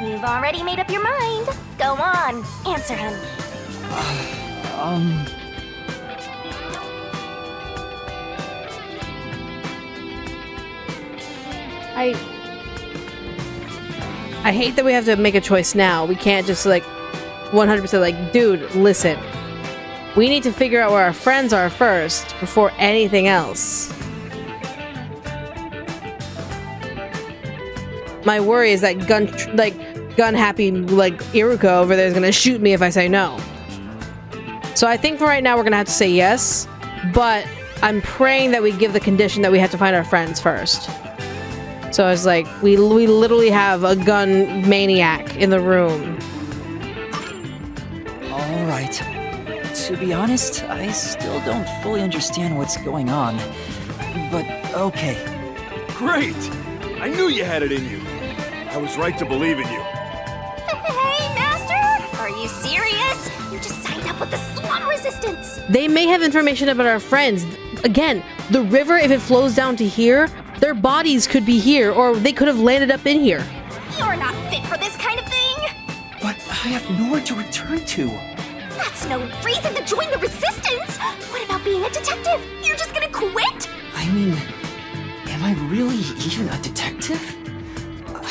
You've already made up your mind. Go on, answer him. I hate that we have to make a choice now. We can't just like 100% like, dude, listen. We need to figure out where our friends are first before anything else. My worry is that gun happy like Iruka over there is gonna shoot me if I say no. So I think for right now we're gonna have to say yes, but I'm praying that we give the condition that we have to find our friends first. So it's like we literally have a gun maniac in the room. All right. To be honest, I still don't fully understand what's going on. But okay. Great! I knew you had it in you. I was right to believe in you. Hey, Master! Are you serious? You just signed up with the slum resistance. They may have information about our friends. Again, the river, if it flows down to here, their bodies could be here, or they could have landed up in here. You're not fit for this kind of thing. But I have nowhere to return to. That's no reason to join the resistance. What about being a detective? You're just gonna quit? I mean, am I really even a detective?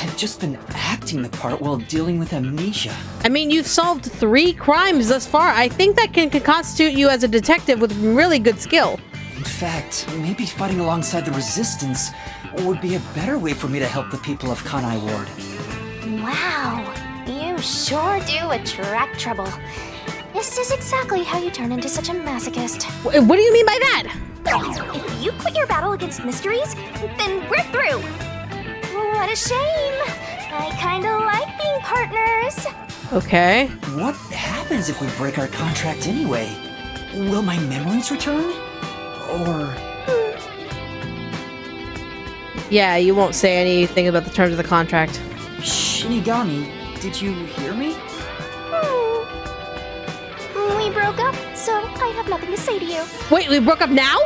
I've just been acting the part while dealing with amnesia. I mean, you've solved 3 crimes thus far. I think that can constitute you as a detective with really good skill. In fact, maybe fighting alongside the resistance would be a better way for me to help the people of Kanai Ward. Wow, you sure do attract trouble. This is exactly how you turn into such a masochist. What do you mean by that? If you quit your battle against mysteries, then we're through. What a shame. I kinda like being partners. Okay. What happens if we break our contract anyway? Will my memories return? Or... Yeah, you won't say anything about the terms of the contract. Shinigami, did you hear me? We broke up, so I have nothing to say to you. Wait, we broke up now?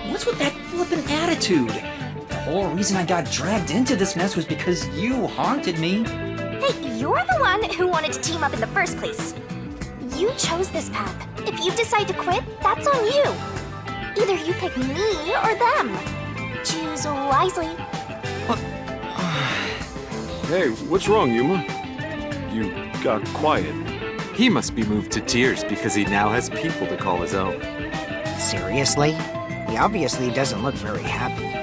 What's with that flippin' attitude? The whole reason I got dragged into this mess was because you haunted me. Hey, you're the one who wanted to team up in the first place. You chose this path. If you decide to quit, that's on you. Either you pick me or them. Choose wisely. Hey, what's wrong, Yuma? You got quiet. He must be moved to tears because he now has people to call his own. Seriously? He obviously doesn't look very happy.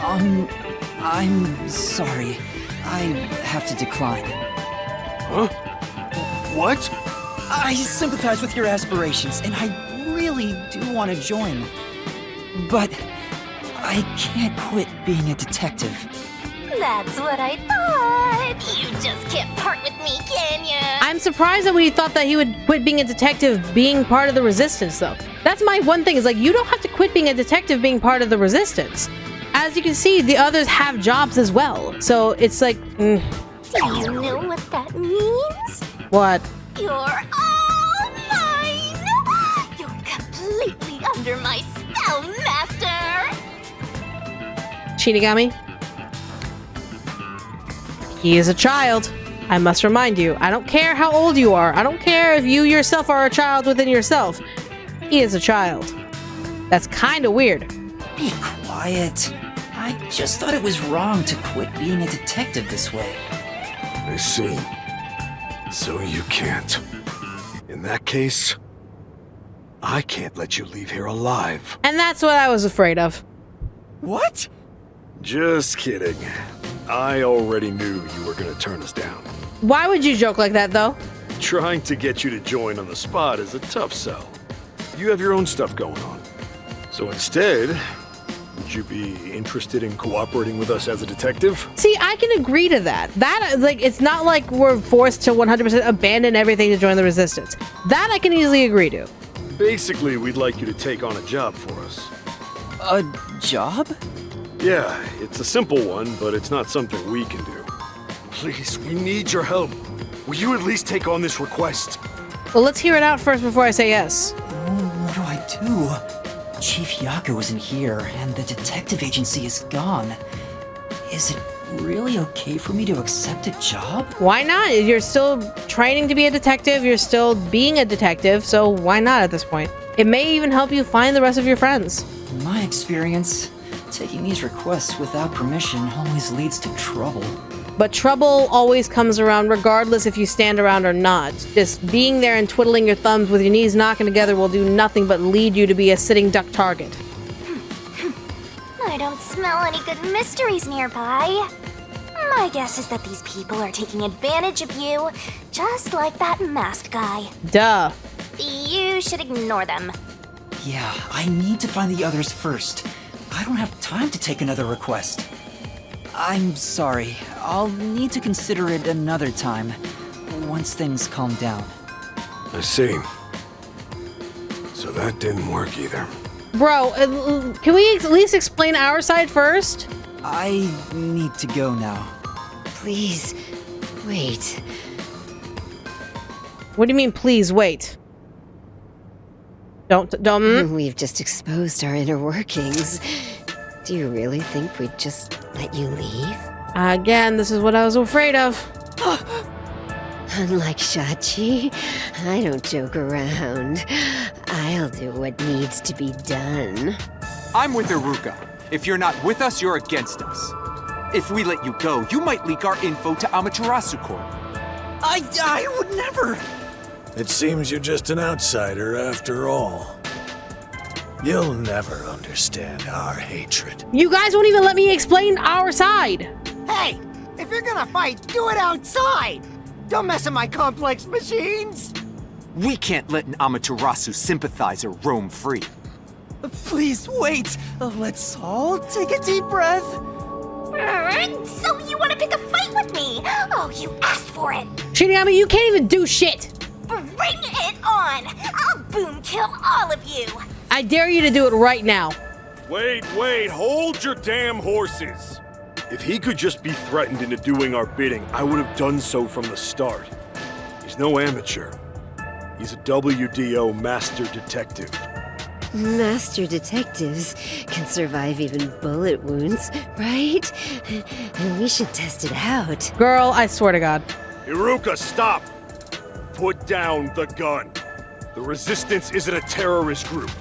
I'm sorry. I have to decline. Huh? What? I sympathize with your aspirations, and I really do want to join. But I can't quit being a detective. That's what I thought. You just can't part with me, can ya? I'm surprised that we thought that he would quit being a detective being part of the resistance, though. That's my one thing, is like, you don't have to quit being a detective being part of the resistance. As you can see, the others have jobs as well. So it's like, Do you know what that means? What? You're all mine! You're completely under my spell, Master! Shinigami? He is a child. I must remind you, I don't care how old you are. I don't care if you yourself are a child within yourself. He is a child. That's kind of weird. Be quiet. I just thought it was wrong to quit being a detective this way. I see. So you can't. In that case, I can't let you leave here alive. And that's what I was afraid of. What? Just kidding. I already knew you were gonna turn us down. Why would you joke like that, though? Trying to get you to join on the spot is a tough sell. You have your own stuff going on. So instead, would you be interested in cooperating with us as a detective? See, I can agree to that. That, like, it's not like we're forced to 100% abandon everything to join the resistance. That I can easily agree to. Basically, we'd like you to take on a job for us. A job? Yeah, it's a simple one, but it's not something we can do. Please, we need your help. Will you at least take on this request? Well, let's hear it out first before I say yes. What do I do? Chief Yaku isn't here, and the detective agency is gone. Is it really okay for me to accept a job? Why not? You're still training to be a detective, you're still being a detective, so why not at this point? It may even help you find the rest of your friends. In my experience, taking these requests without permission always leads to trouble. But trouble always comes around regardless if you stand around or not. Just being there and twiddling your thumbs with your knees knocking together will do nothing but lead you to be a sitting duck target. I don't smell any good mysteries nearby. My guess is that these people are taking advantage of you, just like that masked guy. Duh. You should ignore them. Yeah, I need to find the others first. I don't have time to take another request. I'm sorry. I'll need to consider it another time, once things calm down. I see. So that didn't work either. Bro, can we at least explain our side first? I need to go now. Please, wait. What do you mean, please wait? Don't. We've just exposed our inner workings. Do you really think we'd just let you leave? Again, this is what I was afraid of. Unlike Shachi, I don't joke around. I'll do what needs to be done. I'm with Iruka. If you're not with us, you're against us. If we let you go, you might leak our info to Amaterasu Corp. I would never. It seems you're just an outsider after all. You'll never understand our hatred. You guys won't even let me explain our side. Hey, if you're gonna fight, do it outside. Don't mess with my complex machines. We can't let an Amaterasu sympathizer roam free. Please wait. Let's all take a deep breath. So you want to pick a fight with me? Oh, you asked for it. Shinigami, you can't even do shit. Bring it on. I'll boom kill all of you. I dare you to do it right now. Wait, hold your damn horses. If he could just be threatened into doing our bidding, I would have done so from the start. He's no amateur. He's a WDO master detective. Master detectives can survive even bullet wounds, right? We should test it out. Girl, I swear to God. Iruka, stop! Put down the gun. The Resistance isn't a terrorist group.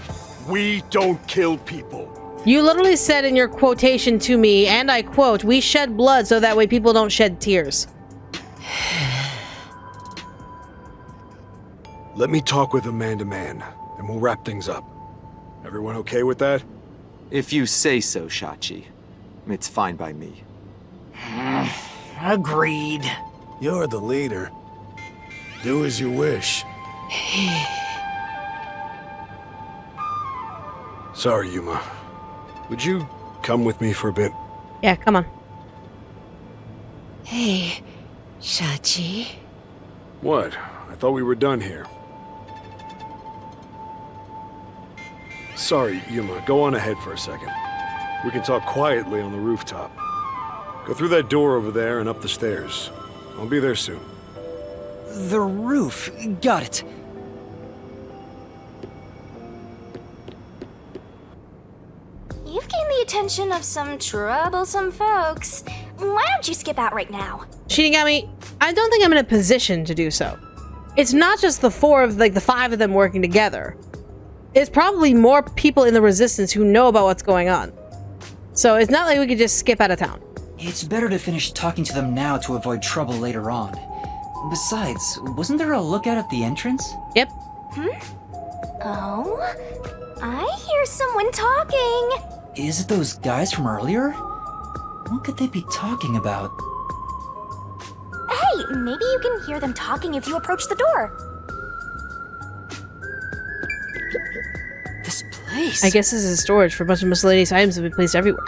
We don't kill people. You literally said in your quotation to me, and I quote, "We shed blood so that way people don't shed tears." Let me talk with him man to man, and we'll wrap things up. Everyone okay with that? If you say so, Shachi. It's fine by me. Agreed. You're the leader. Do as you wish. Sorry, Yuma. Would you come with me for a bit? Yeah, come on. Hey, Shachi. What? I thought we were done here. Sorry, Yuma. Go on ahead for a second. We can talk quietly on the rooftop. Go through that door over there and up the stairs. I'll be there soon. The roof. Got it. You've gained the attention of some troublesome folks. Why don't you skip out right now? Shinigami, I don't think I'm in a position to do so. It's not just the the 5 of them working together. It's probably more people in the Resistance who know about what's going on. So it's not like we could just skip out of town. It's better to finish talking to them now to avoid trouble later on. Besides, wasn't there a lookout at the entrance? Yep. Oh? I hear someone talking. Is it those guys from earlier? What could they be talking about? Hey, maybe you can hear them talking if you approach the door. This place. I guess this is storage for a bunch of miscellaneous items that we placed everywhere.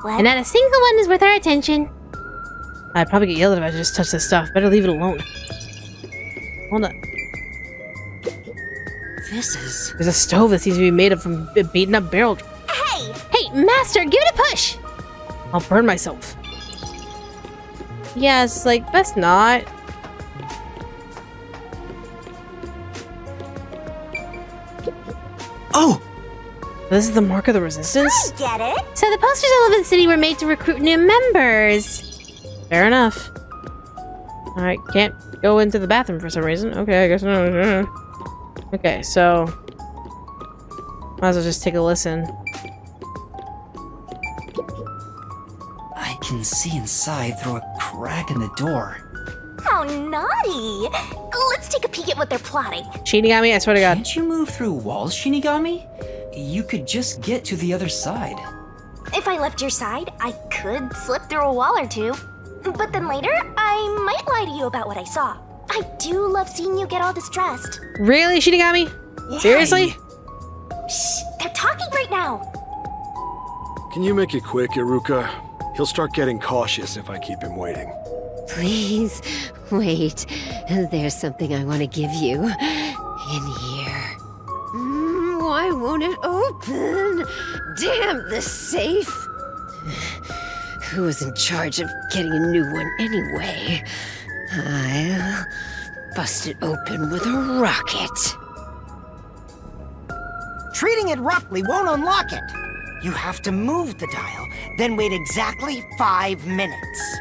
What? And not a single one is worth our attention. I'd probably get yelled at if I just touched this stuff. Better leave it alone. Hold on. This is... There's a stove that seems to be made of from beaten up barrel. Hey! Hey, Master, give it a push! I'll burn myself. Yes, like, best not. Oh! This is the mark of the Resistance? I get it. So the posters all over the city were made to recruit new members. Fair enough. Alright, can't go into the bathroom for some reason. Okay, I guess no. Okay, so... might as well just take a listen. I can see inside through a crack in the door. How naughty. Let's take a peek at what they're plotting. Shinigami, I swear to God. Can't you move through walls, Shinigami? You could just get to the other side. If I left your side, I could slip through a wall or two. But then later, I might lie to you about what I saw. I do love seeing you get all distressed. Really, Shinigami? Yeah. Seriously? Shh, they're talking right now. Can you make it quick, Iruka? He'll start getting cautious if I keep him waiting. Please, wait. There's something I want to give you. In here. Why won't it open? Damn the safe! Who was in charge of getting a new one anyway? I'll bust it open with a rocket. Treating it roughly won't unlock it. You have to move the dial, then wait exactly 5 minutes.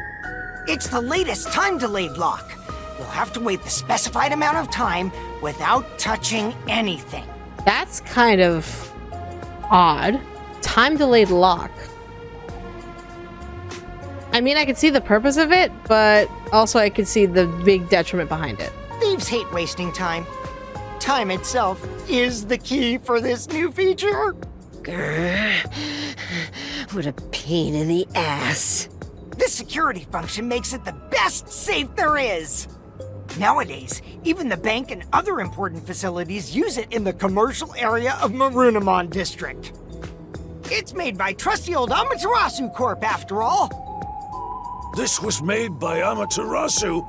It's the latest time-delayed lock. You'll have to wait the specified amount of time without touching anything. That's kind of odd. Time delayed lock. I mean, I could see the purpose of it, but also I could see the big detriment behind it. Thieves hate wasting time. Time itself is the key for this new feature. Grr. What a pain in the ass. This security function makes it the best safe there is. Nowadays, even the bank and other important facilities use it in the commercial area of Marunimon District. It's made by trusty old Amaterasu Corp, after all. This was made by Amaterasu?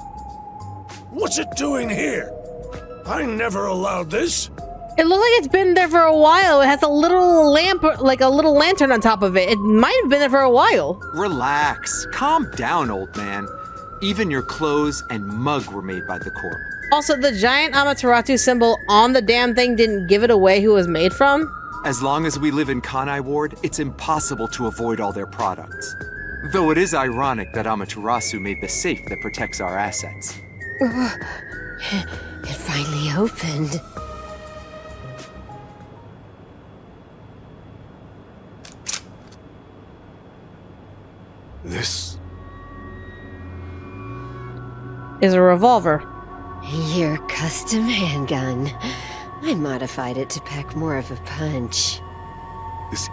What's it doing here? I never allowed this. It looks like it's been there for a while. It has a little lamp, like a little lantern on top of it. It might have been there for a while. Relax. Calm down, old man. Even your clothes and mug were made by the Corp. Also, the giant Amaterasu symbol on the damn thing didn't give it away who it was made from. As long as we live in Kanai Ward, it's impossible to avoid all their products. Though it is ironic that Amaterasu made the safe that protects our assets. It finally opened. This is a revolver. Your custom handgun. I modified it to pack more of a punch.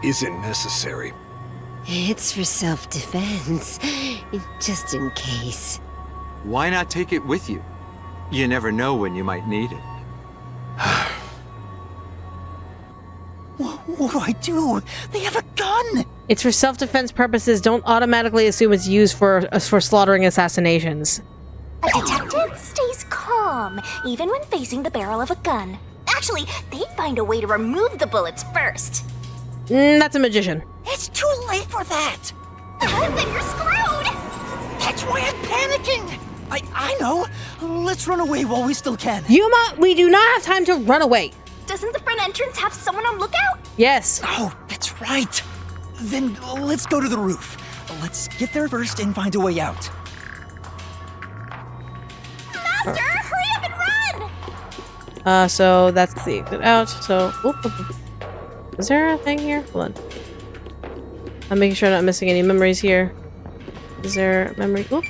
isn't necessary. It's for self-defense, just in case. Why not take it with you? You never know when you might need it. What do I do? They have a gun! It's for self-defense purposes. Don't automatically assume it's used for slaughtering assassinations. A detective stays calm, even when facing the barrel of a gun. Actually, they'd find a way to remove the bullets first. That's a magician. It's too late for that. Then you're screwed! That's why I'm panicking. I know. Let's run away while we still can. Yuma, we do not have time to run away. Doesn't the front entrance have someone on lookout? Yes. Oh, that's right. Then let's go to the roof. Let's get there first and find a way out. Master, hurry up and run! So that's the exit out. So, is there a thing here? Hold on. I'm making sure I'm not missing any memories here. Is there a memory? Oop.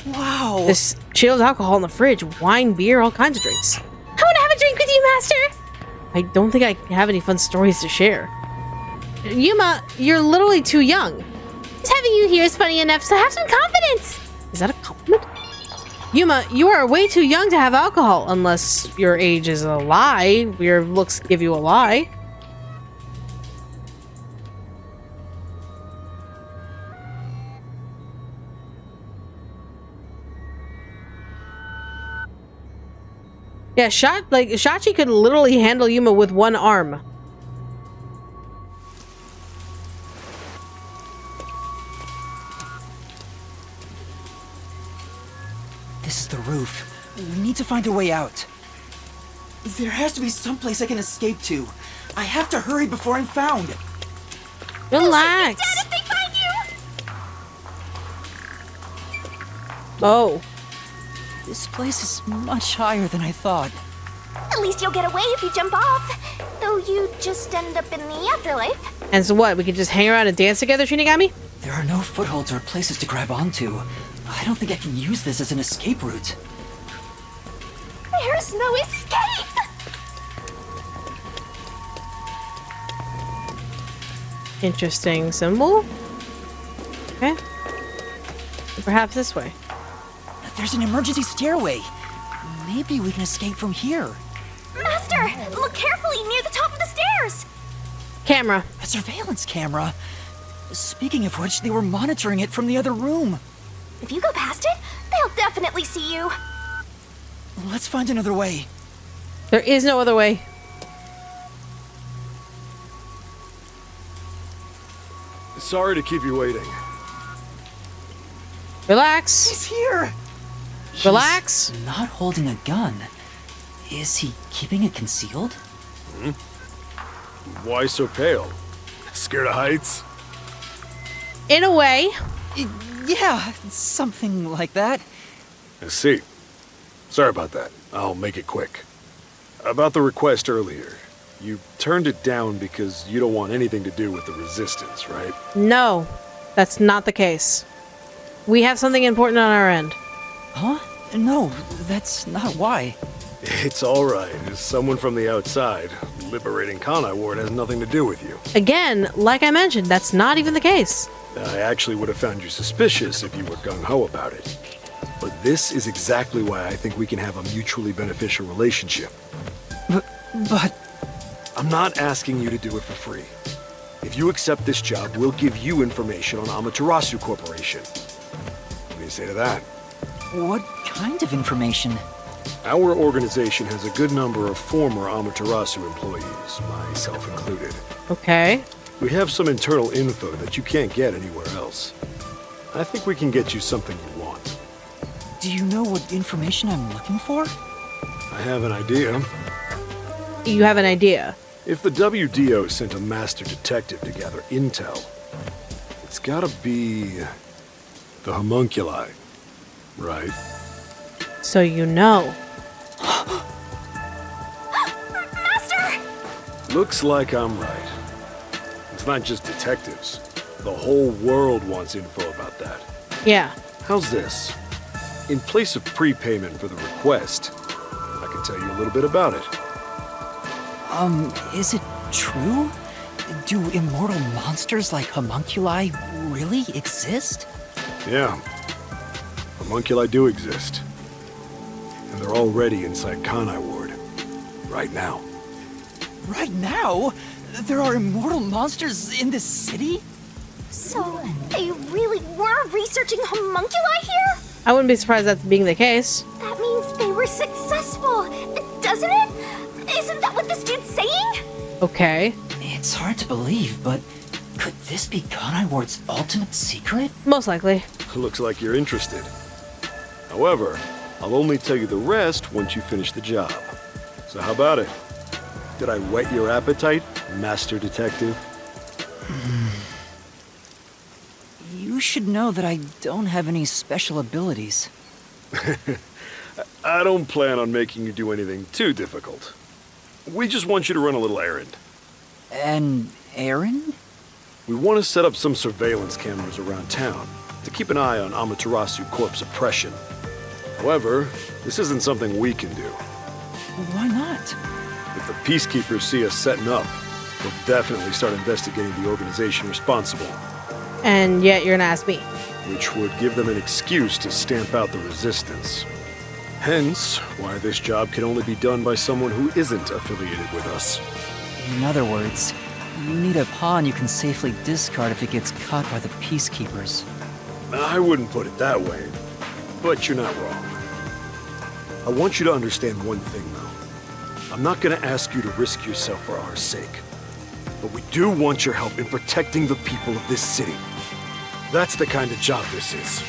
Wow. This chilled alcohol in the fridge. Wine, beer, all kinds of drinks. I want to have a drink with you, Master! I don't think I have any fun stories to share. Yuma, you're literally too young. Just having you here is funny enough, so have some confidence! Is that a compliment? Yuma, you are way too young to have alcohol, unless your age is a lie. Your looks give you a lie. Yeah, Shachi could literally handle Yuma with one arm. This is the roof. We need to find a way out. There has to be some place I can escape to. I have to hurry before I'm found. Relax. Dad, if they find you! Oh. This place is much higher than I thought. At least you'll get away if you jump off. Though you just end up in the afterlife. And so what? We can just hang around and dance together, Shinigami? There are no footholds or places to grab onto. I don't think I can use this as an escape route. There's no escape! Interesting symbol. Okay. Perhaps this way. There's an emergency stairway. Maybe we can escape from here. Master, look carefully near the top of the stairs! Camera. A surveillance camera. Speaking of which, they were monitoring it from the other room. If you go past it, they'll definitely see you. Let's find another way. There is no other way. Sorry to keep you waiting. Relax. He's here. Relax. He's not holding a gun. Is he keeping it concealed? Why so pale? Scared of heights? In a way. Yeah, something like that. I see. Sorry about that. I'll make it quick. About the request earlier. You turned it down because you don't want anything to do with the resistance, right? No, that's not the case. We have something important on our end. Huh? No, that's not why. It's alright. As someone from the outside, liberating Kanai Ward has nothing to do with you. Again, like I mentioned, that's not even the case. I actually would have found you suspicious if you were gung-ho about it. But this is exactly why I think we can have a mutually beneficial relationship. But... I'm not asking you to do it for free. If you accept this job, we'll give you information on Amaterasu Corporation. What do you say to that? what kind of information? Our organization has a good number of former Amaterasu employees, myself included. Okay. We have some internal info that you can't get anywhere else. I think we can get you something you want. Do you know what information I'm looking for? I have an idea. You have an idea. If the WDO sent a master detective to gather intel, it's gotta be the homunculi, right? So you know. Master! Looks like I'm right. It's not just detectives. The whole world wants info about that. Yeah. How's this? In place of prepayment for the request, I can tell you a little bit about it. Is it true? Do immortal monsters like homunculi really exist? Yeah. Homunculi do exist. And they're already inside Kanai Ward. Right now. Right now? There are immortal monsters in this city? So, they really were researching homunculi here? I wouldn't be surprised that's being the case. That means they were successful, doesn't it? Isn't that what this dude's saying? Okay. It's hard to believe, but could this be Kanai Ward's ultimate secret? Most likely. Looks like you're interested. However, I'll only tell you the rest once you finish the job. So how about it? Did I whet your appetite, Master Detective? You should know that I don't have any special abilities. I don't plan on making you do anything too difficult. We just want you to run a little errand. An errand? We want to set up some surveillance cameras around town to keep an eye on Amaterasu Corp's oppression. However, this isn't something we can do. Why not? If the peacekeepers see us setting up, they'll definitely start investigating the organization responsible. And yet you're gonna ask me. Which would give them an excuse to stamp out the resistance. Hence, why this job can only be done by someone who isn't affiliated with us. In other words, you need a pawn you can safely discard if it gets caught by the peacekeepers. I wouldn't put it that way, but you're not wrong. I want you to understand one thing, though. I'm not gonna ask you to risk yourself for our sake, but we do want your help in protecting the people of this city. That's the kind of job this is.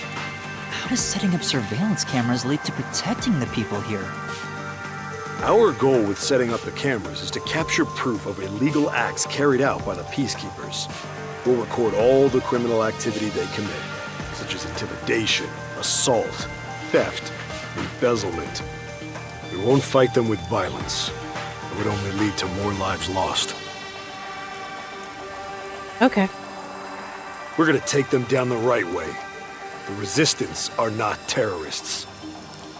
How does setting up surveillance cameras lead to protecting the people here? Our goal with setting up the cameras is to capture proof of illegal acts carried out by the peacekeepers. We'll record all the criminal activity they commit, such as intimidation, assault, theft, embezzlement. We won't fight them with violence. It would only lead to more lives lost. Okay. We're gonna take them down the right way. The Resistance are not terrorists.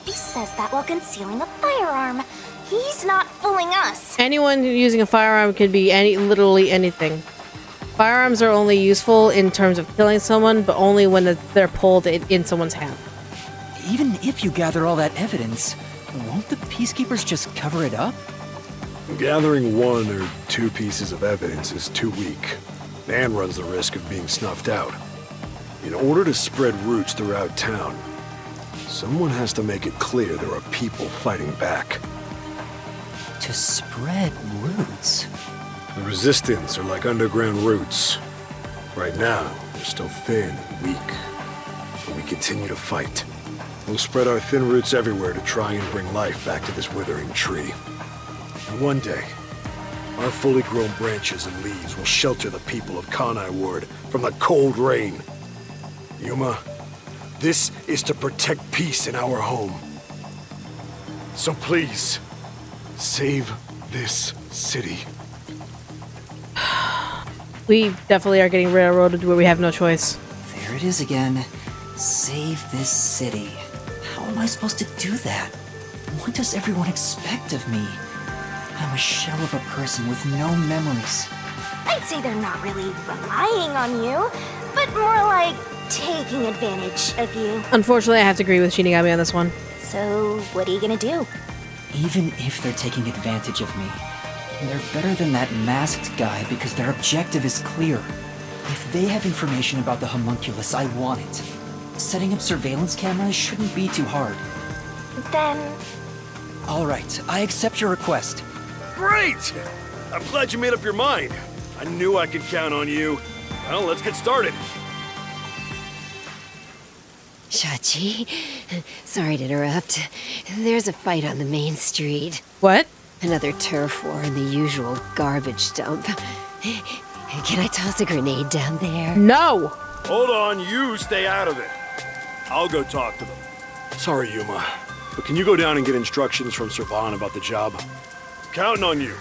He says that while concealing a firearm. He's not fooling us. Anyone using a firearm could be literally anything. Firearms are only useful in terms of killing someone, but only when they're pulled in someone's hand. Even if you gather all that evidence, won't the peacekeepers just cover it up? Gathering one or two pieces of evidence is too weak, and runs the risk of being snuffed out. In order to spread roots throughout town, someone has to make it clear there are people fighting back. To spread roots? The Resistance are like underground roots. Right now, they're still thin and weak, but we continue to fight. We'll spread our thin roots everywhere to try and bring life back to this withering tree. And one day, our fully grown branches and leaves will shelter the people of Kanai Ward from the cold rain. Yuma, this is to protect peace in our home. So please, save this city. We definitely are getting railroaded where we have no choice. There it is again. Save this city. How am I supposed to do that? What does everyone expect of me? I'm a shell of a person with no memories. I'd say they're not really relying on you, but more like taking advantage of you. Unfortunately, I have to agree with Shinigami on this one. So, what are you gonna do? Even if they're taking advantage of me, they're better than that masked guy because their objective is clear. If they have information about the homunculus, I want it. Setting up surveillance cameras shouldn't be too hard. Then... Alright, I accept your request. Great! I'm glad you made up your mind. I knew I could count on you. Well, let's get started. Shachi, sorry to interrupt. There's a fight on the main street. What? Another turf war in the usual garbage dump. Can I toss a grenade down there? No! Hold on, you stay out of it. I'll go talk to them. Sorry, Yuma, but can you go down and get instructions from Servan about the job? Counting on you.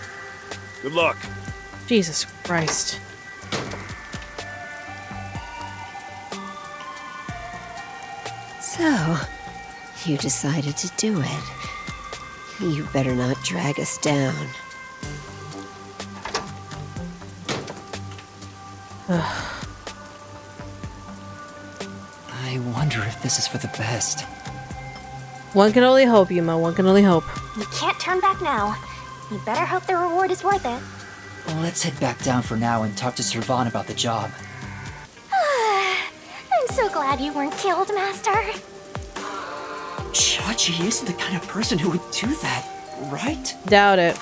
Good luck. Jesus Christ. So, you decided to do it. You better not drag us down. I wonder if this is for the best. One can only hope, Yuma. One can only hope. You can't turn back now. You better hope the reward is worth it. Let's head back down for now and talk to Servan about the job. I'm so glad you weren't killed, Master. Chachi isn't the kind of person who would do that, right? Doubt it.